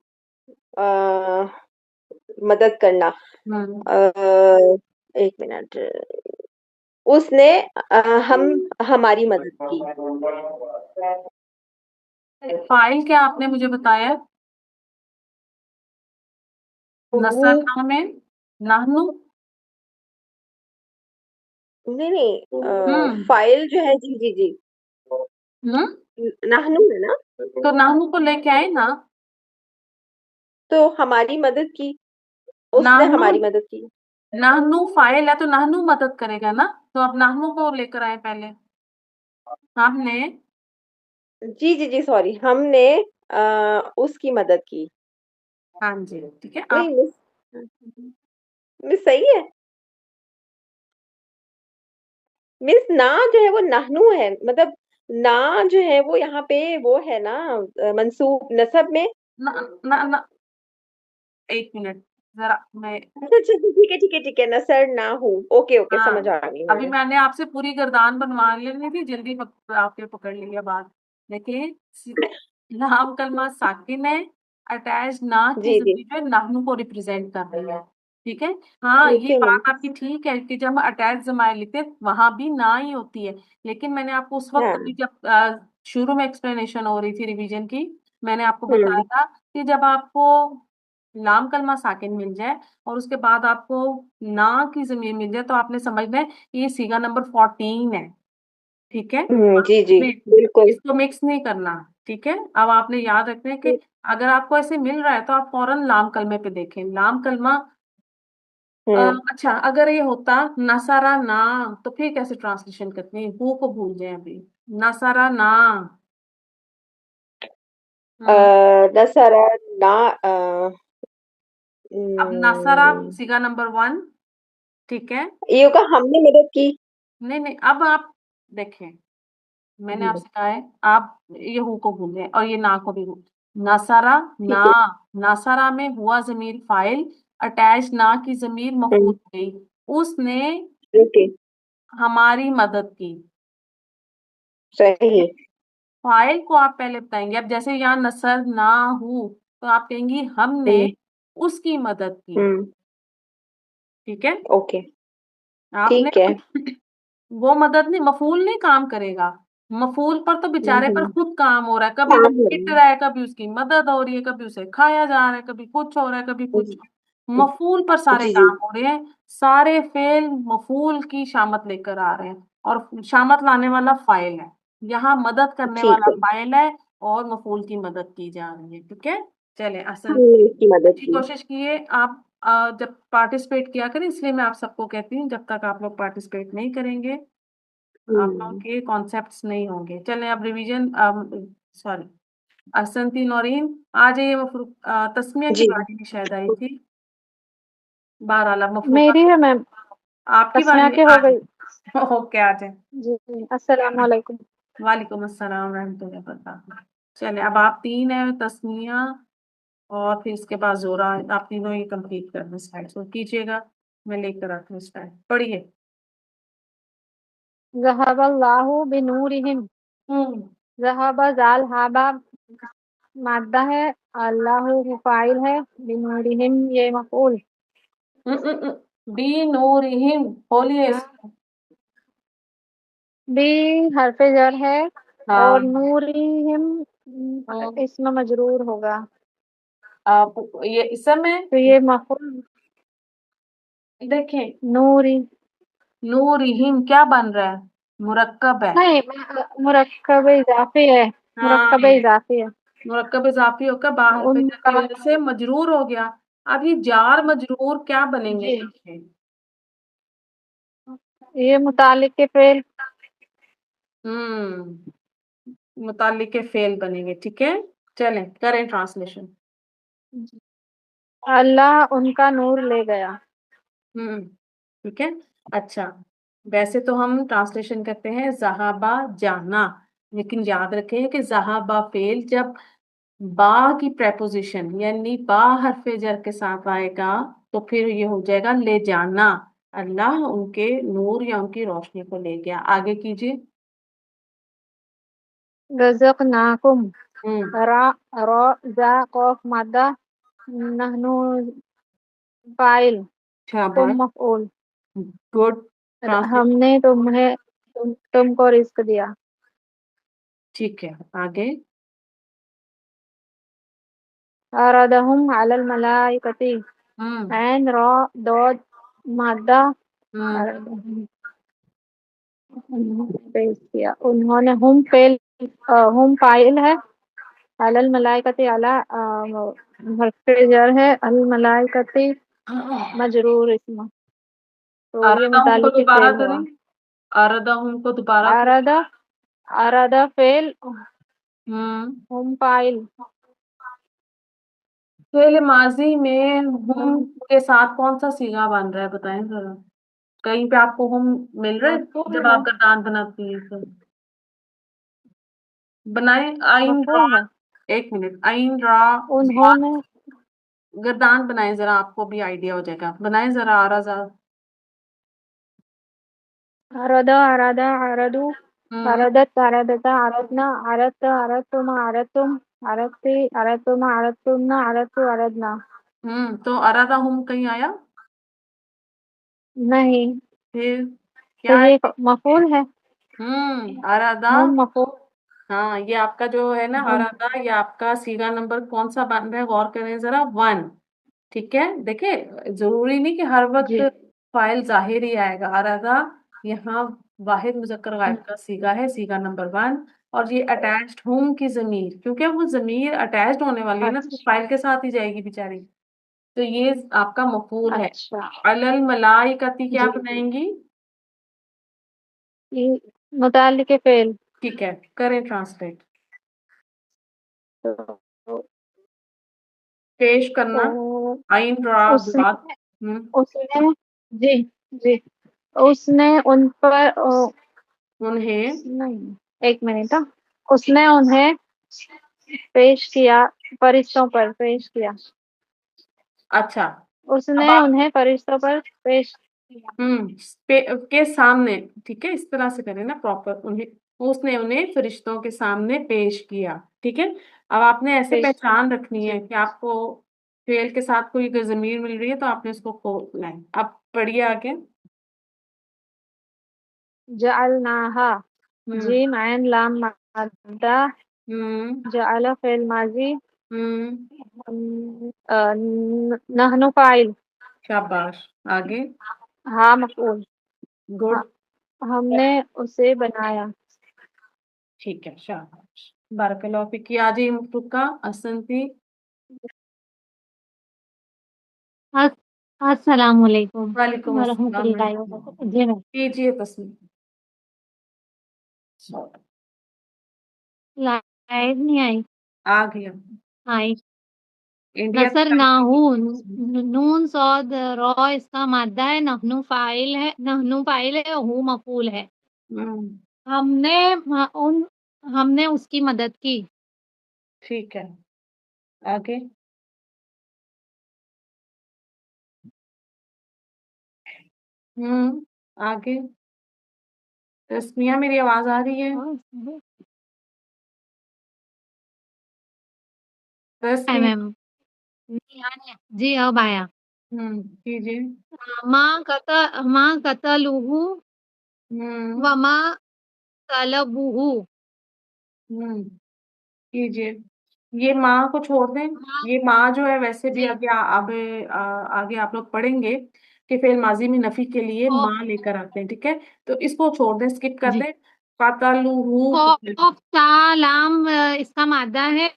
आ, मदद करना। हम्म। आ, एक मिनट। उसने हम हमारी मदद की। फाइल क्या आपने मुझे बताया? हु। नसरना में नाहनु। नहीं नहीं, हम्म। फाइल जो है, जी जी जी, हम्म। नाहनु है ना। तो नाहनु को लेके आए ना। तो हमारी मदद की, उसने नाहनु, हमारी मदद की। नाहनु फाइल है तो नाहनु मदद करेगा ना। तो अब नाहनु को लेकर आए पहले। हमने। जी जी जी, सॉरी, हमने उसकी मदद की। हाँ जी, ठीक है नहीं आप। मिस, मिस सही है। मिस ना जो है वो नाहनु है, मतलब ना जो है वो यहाँ पे वो है ना, मंसूब नसब में। ना, ना, ना, एक मिनट जरा मैं। अच्छा अच्छा, ठीक है ठीक है ठीक है, नसर ना हूँ, ओके ओके, समझ हाँ, आ गई अभी मैं। मैंने आपसे पूरी गर्दान बनवा लेनी थी, जल्दी आपके पकड़ लिया बात। देखिए, लाम कलमा साकिन है, अटैच ना की जी जी। जमीन जो है नाहनु को रिप्रेजेंट कर रही है। ठीक है। हाँ, ये ओके मैम। बात आपकी ठीक है कि जब हम अटैच जमाए लिखते हैं वहां भी ना ही होती है। लेकिन मैंने आपको उस वक्त भी हाँ। जब शुरू में एक्सप्लेनेशन हो रही थी रिवीजन की, मैंने आपको बताया हम्म था कि जब आपको लाम कलमा साकिन मिल जाए और उसके बाद आपको ना की जमीन मिल जाए तो आपने समझना है कि ये सीगा नंबर 14 है। ठीक है। जी जी, में बिल्कुल। इसको मिक्स नहीं करना। ठीक है। अब आपने याद रखना है कि अगर आपको ऐसे मिल रहा है तो आप फौरन लाम कलमे पे देखें। लाम कलमा। हम्म। अच्छा, अगर ये होता नसारा ना, तो फिर कैसे ट्रांसलेशन करते हैं? हु को भूल जाए अभी। नसारा ना। हम्म। नसरा ना। अब नसारा हम्म, सीगा नंबर 1। ठीक है। ये होगा हमने मदद की। नहीं नहीं, अब आप देखें, मैंने आपसे कहा है आप ये हु को भूल गए और ये ना को भी भूल। नसारा ठीक ना। है। नासारा में हुआ जमीर फाइल, अटैच ना की जमीर मफूल हम्म, हो गई। उसने ओके। हमारी मदद की। सही। फाइल को आप पहले बताएंगे। अब जैसे यहाँ नसर ना हूं, तो आप कहेंगी हमने हम्म उसकी मदद की। हम्म, ठीक है। ओके। आपने ठीक है। वो मदद नहीं, मफूल नहीं काम करेगा। मफूल पर तो बेचारे पर हम्म, खुद काम हो रहा है, कभी हाँ वो हाँ, पिट रहा है, कभी उसकी मदद हो रही है, कभी उसे खाया जा रहा है, कभी कुछ हो रहा है, कभी कुछ। मफूल पर सारे जी जी। काम हो रहे हैं। सारे फेल मफूल की शामत लेकर आ रहे हैं और शामत लाने वाला फाइल है। यहाँ मदद करने ठीक वाला है, फाइल है और मफूल की मदद की जा रही है। ठीक है। चले असल हमने इसकी मदद अच्छी की। कोशिश कीजिए आप। जब पार्टिसिपेट किया करें, इसलिए मैं आप सबको कहती हूँ जब तक आप लोग पार्टिसिपेट नहीं करेंगे आप लोगों हम्म, के कॉन्सेप्ट्स नहीं होंगे। चलें अब रिवीजन। सॉरी, असंती नौरीन, आ जाइए। तस्मिया की जी। बारी भी शायद आई थी। बहरहाल अब मफरूका मेरी है मैम। आपकी तस्मिया बारी है, की आ हो गई। जाए। ओके, आ जाए। जी। अस्सलाम वालेकुम। वालेकुम अस्सलाम रहमतुल्लाहि व बरकातहू। चले अब आप तीन है, तस्मिया और फिर इसके बाद जोरा। आप तीनों ये कंप्लीट कर दें, स्लाइड को कीजिएगा। मैं लेकर आती हूँ स्लाइड, पढ़िए। ज़हबल्लाहु बिनूरिहिम। हम्म। ज़हबा जाल हाबा मादा है, अल्लाहु फाइल है, बिनूरिहिम ये मफूल। बी नूरिहिम बोलिए इसको। बी हरफे जर है और हाँ। नूरिहिम हम्म। इसमें मजरूर होगा। आप ये इस समय तो ये मफूल देखें, नूरी। नूरिहिम क्या बन रहा है? मुरक्कब है। नहीं, मुरक्कब इजाफी है। हाँ, मुरक्कब इजाफी है। मुरक्कब इजाफी होकर बाहर पे जर की उनका। वजह से मजरूर हो गया। अब ये जार मजरूर क्या बनेंगे जी। देखें। ये मुतालिक के फेल। मुतालिक के फेल बनेंगे। ठीक है। चलें करें ट्रांसलेशन। अल्लाह उनका नूर ले गया। हम्म। ठीक है। अच्छा, वैसे तो हम ट्रांसलेशन करते हैं जहाबा जाना, लेकिन याद रखें कि जहाबा फेल जब बा की प्रेपोजिशन यानी बा हरफे जर के साथ आएगा तो फिर ये हो जाएगा ले जाना। अल्लाह उनके नूर या उनकी रोशनी को ले गया। आगे कीजिए। रज़क़नाकुम हम्म। रा रा जा कॉफ मादा नहनु फाइल तुम शाबाश। मफऊल। गुड। ट्रांसलेट। हमने तुमको रिस्क दिया। ठीक है, आगे। अरदहुम अलल मलाइकती हम्म। ऐन रा दौद मादा हम्म। अरदहुम पेश किया उन्होंने हुम फाइल है अलल मलाइकती अला हर्फ जर है अल मलाइकती मजरूर इसम तो ये अरदहुम को मुताल्लिक दोबारा फेल हुआ। करें। अरदहुम को दोबारा करें। अरदा अरदा फेल हम्म। हुम फाइल फेल माजी में हम के साथ कौन सा सीगा बन रहा है, बताएं जरा। कहीं पे आपको हम मिल रहा है मफूल जब है आप गर्दान बनाती हैं तो? बनाए आइन रा। मफूल है एक मिनट, आइन रा बाद उन्होंने गर्दान बनाए जरा, आपको भी आइडिया हो जाएगा। बनाए जरा आराजा। अरदा अरदा अरदू हम्म। अरदत अरदता अरदना अरदत अरदतुम अरदतुम अरदती अरदतुम अरदतुमना अरदतु अरदना। तो अरादा हम कहीं आया? नहीं फिर तो क्या ये है? मफूल है अरादा। हुम मफूल हाँ, ये आपका जो है ना हुम अरादा, ये आपका सीगा नंबर कौन सा बन रहा है, गौर करें जरा, 1। ठीक है, देखिए जरूरी नहीं कि हर वक्त जी फाइल जाहिर ही आएगा। अरादा यहाँ वाहिद मुजक्कर गायब का सीगा है, सीगा नंबर 1। और ये अटैच्ड हूम की जमीर, क्योंकि वो जमीर अटैच्ड होने वाली है ना, तो अच्छा फाइल के साथ ही जाएगी बेचारी। तो ये आपका मफूल है। अच्छा अलल मलाइकती क्या जी बनाएंगी? ये मुताल्लिक फेल ठीक है, करें ट्रांसलेट। तो, पेश करना। तो आइन रा उसने बात। हम्म। उसने जी जी उसने उन पर उन्हें। नहीं एक मिनट उसने उन्हें पेश किया फरिश्तों पर पेश किया अच्छा। अब उसने आप उन्हें फरिश्तों पर पेश किया के सामने, ठीक है, इस तरह से करें ना प्रॉपर। उन्हें, उसने उन्हें फरिश्तों के सामने पेश किया। ठीक है। अब आपने ऐसे पेश पहचान रखनी है जी कि आपको फेल के साथ कोई अगर जमीर मिल रही है तो आपने उसको खोलना है। आप पढ़िए आगे। जअलनाहा हम्म। जीम ऐन लाम मादा हम्म। जअल फेल माजी हम्म। नहनु फाइल शाबाश। आगे। हाँ मफूल हाँ, गुड। हमने उसे बनाया। ठीक है, शाबाश। बारकल्लाह फिकी। आ जाइए मुफ्तुका असंती। अस- अस्सलाम वालेकुम वालेकुम अस्सलाम। वरहमतुल्लाहि वबरकातुहू। जी मैं कीजिए तस्लीम। लाइट नहीं आई आ गया। आई इंडिया नसर का नाहू टाइम। नून सौद रॉ इसका मादा है नहनु फाइल है हु मफूल है। हम्म। हमने उन हमने उसकी मदद की। ठीक है, आगे। आगे। तस्मिया, मेरी आवाज आ रही है? तस्मिया। मैम नहीं आ रही है। जी अब आया कीजिए। माँ कतलुहु हम्म। व माँ तलबुहु। हम्म। कीजिए। ये माँ को छोड़ दें। माँ ये माँ जो है वैसे भी जी आगे आगे आप लोग पढ़ेंगे कि फेल माजी में नफी के लिए खौफ माँ लेकर आते हैं। ठीक है, तो इसको छोड़ दें, स्किप कर जी दें। कातलुहु। खौफ तालाम इसका मादा है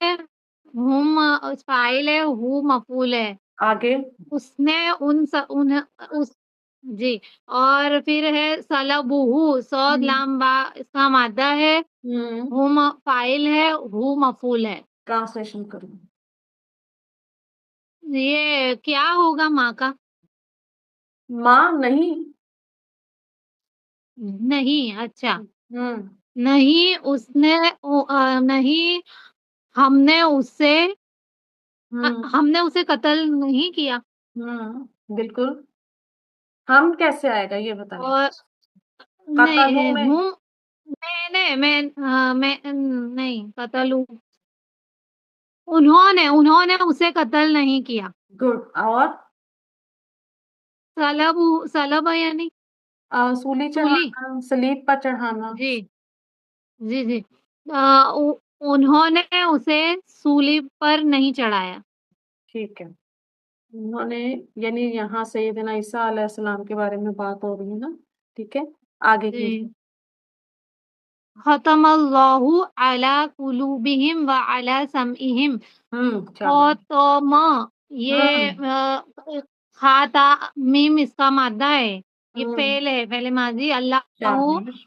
फाइल है हु मफूल है। आगे। उसने उस जी और फिर है सलबुहु सौद हम्म। लाम बा इसका मादा है हम्म। हुम फाइल है हु मफूल है। ट्रांसलेशन करूँ? ये क्या होगा माँ का? माँ नहीं। नहीं अच्छा हम्म। नहीं नहीं हमने उससे हम्म। हमने उसे कत्ल नहीं किया। हम्म। बिल्कुल। हम कैसे आएगा ये बताएं। और कतलू नहीं में। हूँ मैं नहीं कतलू उन्होंने उन्होंने उसे कत्ल नहीं किया। गुड। और सलब सलब यानी सूली सूली। चढ़ाना, सलीब पर चढ़ाना। जी जी जी। उन्होंने उसे सूली पर नहीं चढ़ाया। ठीक है। उन्होंने, यानी यहाँ सैयदना ईसा अलैहिस्सलाम के बारे में बात हो रही है ना। ठीक है, आगे कीजिए। जी। खतमल्लाहु अला कुलूबिहिम व अला समइहिम। शाबाश। खतम ये हम्म खाता मीम इसका मादा है। ये हम्म फेल है, फेल माजी। अल्लाह शाबाश।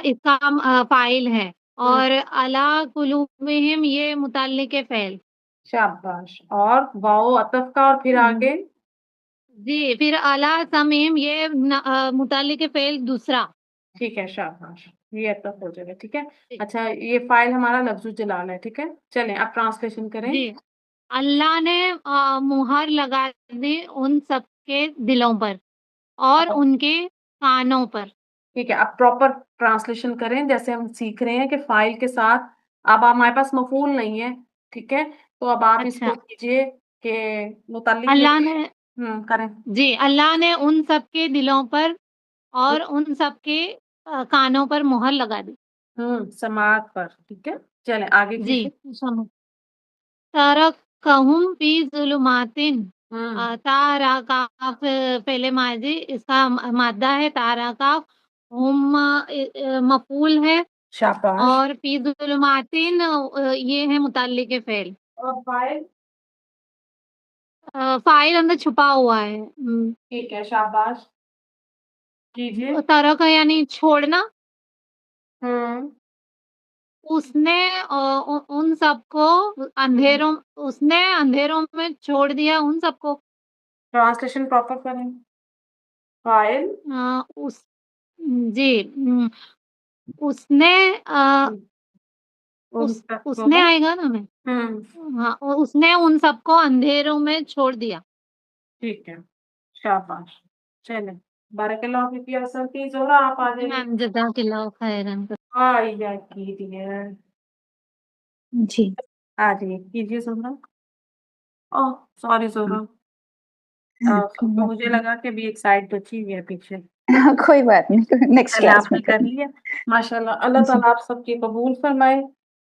इसका फाइल है। हम्म और अला कुलूबिहिम ये मुताल्लिक है फेल। शाबाश। और वाओ अतफ का, और फिर आगे। जी फिर अला समीम ये मुताल्लिक है फेल दूसरा। ठीक है, शाबाश। ये अतफ हो जाएगा। ठीक है। अच्छा, ये फाइल हमारा लफ्जुल जलाल है। ठीक है, चलें अब ट्रांसलेशन करें। जी अल्लाह ने मुहर लगा दी उन सबके दिलों पर और अब उनके कानों पर। ठीक है, अब प्रॉपर ट्रांसलेशन करें। जैसे हम सीख रहे हैं कि फाइल के साथ अब हमारे पास मफूल नहीं है। ठीक है, तो अब आप इसको अच्छा। कीजिए कि मुतालिक अल्लाह लिखिए। ने करें। जी अल्लाह ने उन सबके दिलों पर और उन सबके कानों पर मुहर लगा दी। समात पर। ठीक है, चलें आगे जी कीजिए। समझ। तरकहुम फी ज़ुलुमातिन। हम्म तारा काफ पहले माजी इसका मादा है। तारा काफ हुम मफूल है। शाबाश। और फी ज़ुलुमातिन ये है मुताल्लिक फेल। और फाइल। फाइल अंदर छुपा हुआ है। ठीक है, शाबाश, कीजिए। तरक यानी छोड़ना। हम्म उसने उन सबको अंधेरों उसने अंधेरों में छोड़ दिया उन सबको। ट्रांसलेशन प्रॉपर करें। फाइल। उस जी उसने हम्म, उन उसने सबको। आएगा ना मैं। हम्म हाँ उसने उन सबको अंधेरों में छोड़ दिया। ठीक है, शाबाश। चलें, बारकल्लाह फीक या सरती जोहरा, आप आ जी जाइए। मैम जज़ाकिल्लाह खैरन। आइया कीजिए। जी। आ जाइए, कीजिए जोहरा। ओह, सॉरी जोहरा। कोई बात मुझे लगा कि अभी एक साइड बची हुई है पीछे। नहीं। कोई बात नहीं, नेक्स्ट चले, क्लास आपने में कर करेंगे। लिया। माशाल्लाह, अल्लाह जी। ताला आप सबकी कबूल फरमाए।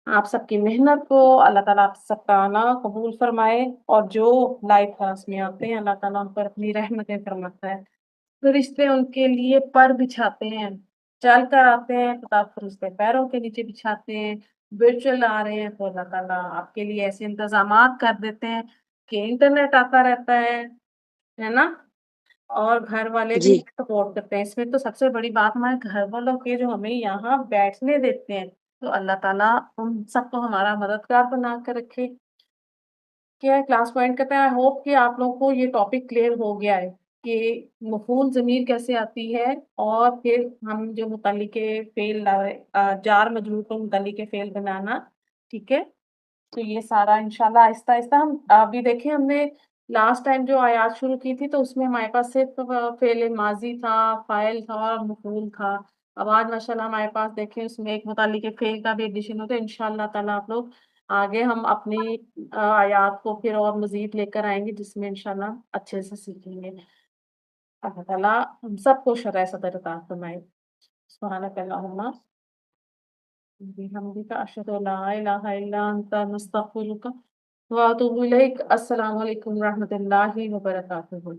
आप सबकी मेहनत को अल्लाह ताला आप सबका आना कबूल फरमाए। और जो लाइव क्लास में आते हैं, अल्लाह ताला उन पर अपनी रहमतें फरमाता है। फरिश्ते उनके लिए पर बिछाते हैं। चल कर आते हैं तो आप फरिश्ते पैरों के नीचे बिछाते हैं। वर्चुअल आ रहे हैं तो अल्लाह ताला आपके लिए ऐसे इंतजामात कर देते हैं कि इंटरनेट आता रहता है ना। और घर वाले भी जी सपोर्ट करते हैं। इसमें तो सबसे बड़ी बात हमारे घर वालों के, जो हमें यहाँ बैठने देते हैं। तो अल्लाह ताला उन सबको हमारा मददगार बना कर रखे। क्या क्लास पॉइंट करते हैं। आई होप कि आप लोगों को ये टॉपिक क्लियर हो गया है कि मफूल ज़मीर कैसे आती है। और फिर हम जो मुतल्लिके फेल, जार मजरूर को मुतल्लिके फेल बनाना। ठीक है, तो ये सारा इंशाल्लाह आहिस्ता आहिस्ता हम अभी देखें। हमने लास्ट टाइम जो आयात शुरू की थी तो उसमें हमारे पास सिर्फ फेल माजी था, फाइल था और मफूल था। अब आज माशाल्लाह हमारे पास देखें उसमें एक मुतालिक फेल का भी एडिशन होता है। इंशाल्लाह ताला आप लोग आगे हम अपनी आयात को फिर और मजीद लेकर आएंगे, जिसमें इंशाल्लाह अच्छे से सीखेंगे। अल्लाह ताला हम सबको शरह सदर अता फरमाए। सुब्हानक अल्लाहुम्मा बिहम्दिका अशहदु अल्ला इलाहा इल्ला अंता नस्तगफिरुका व अतूबु इलैक। अस्सलामु अलैकुम रहमतुल्लाहि व बरकातुहू।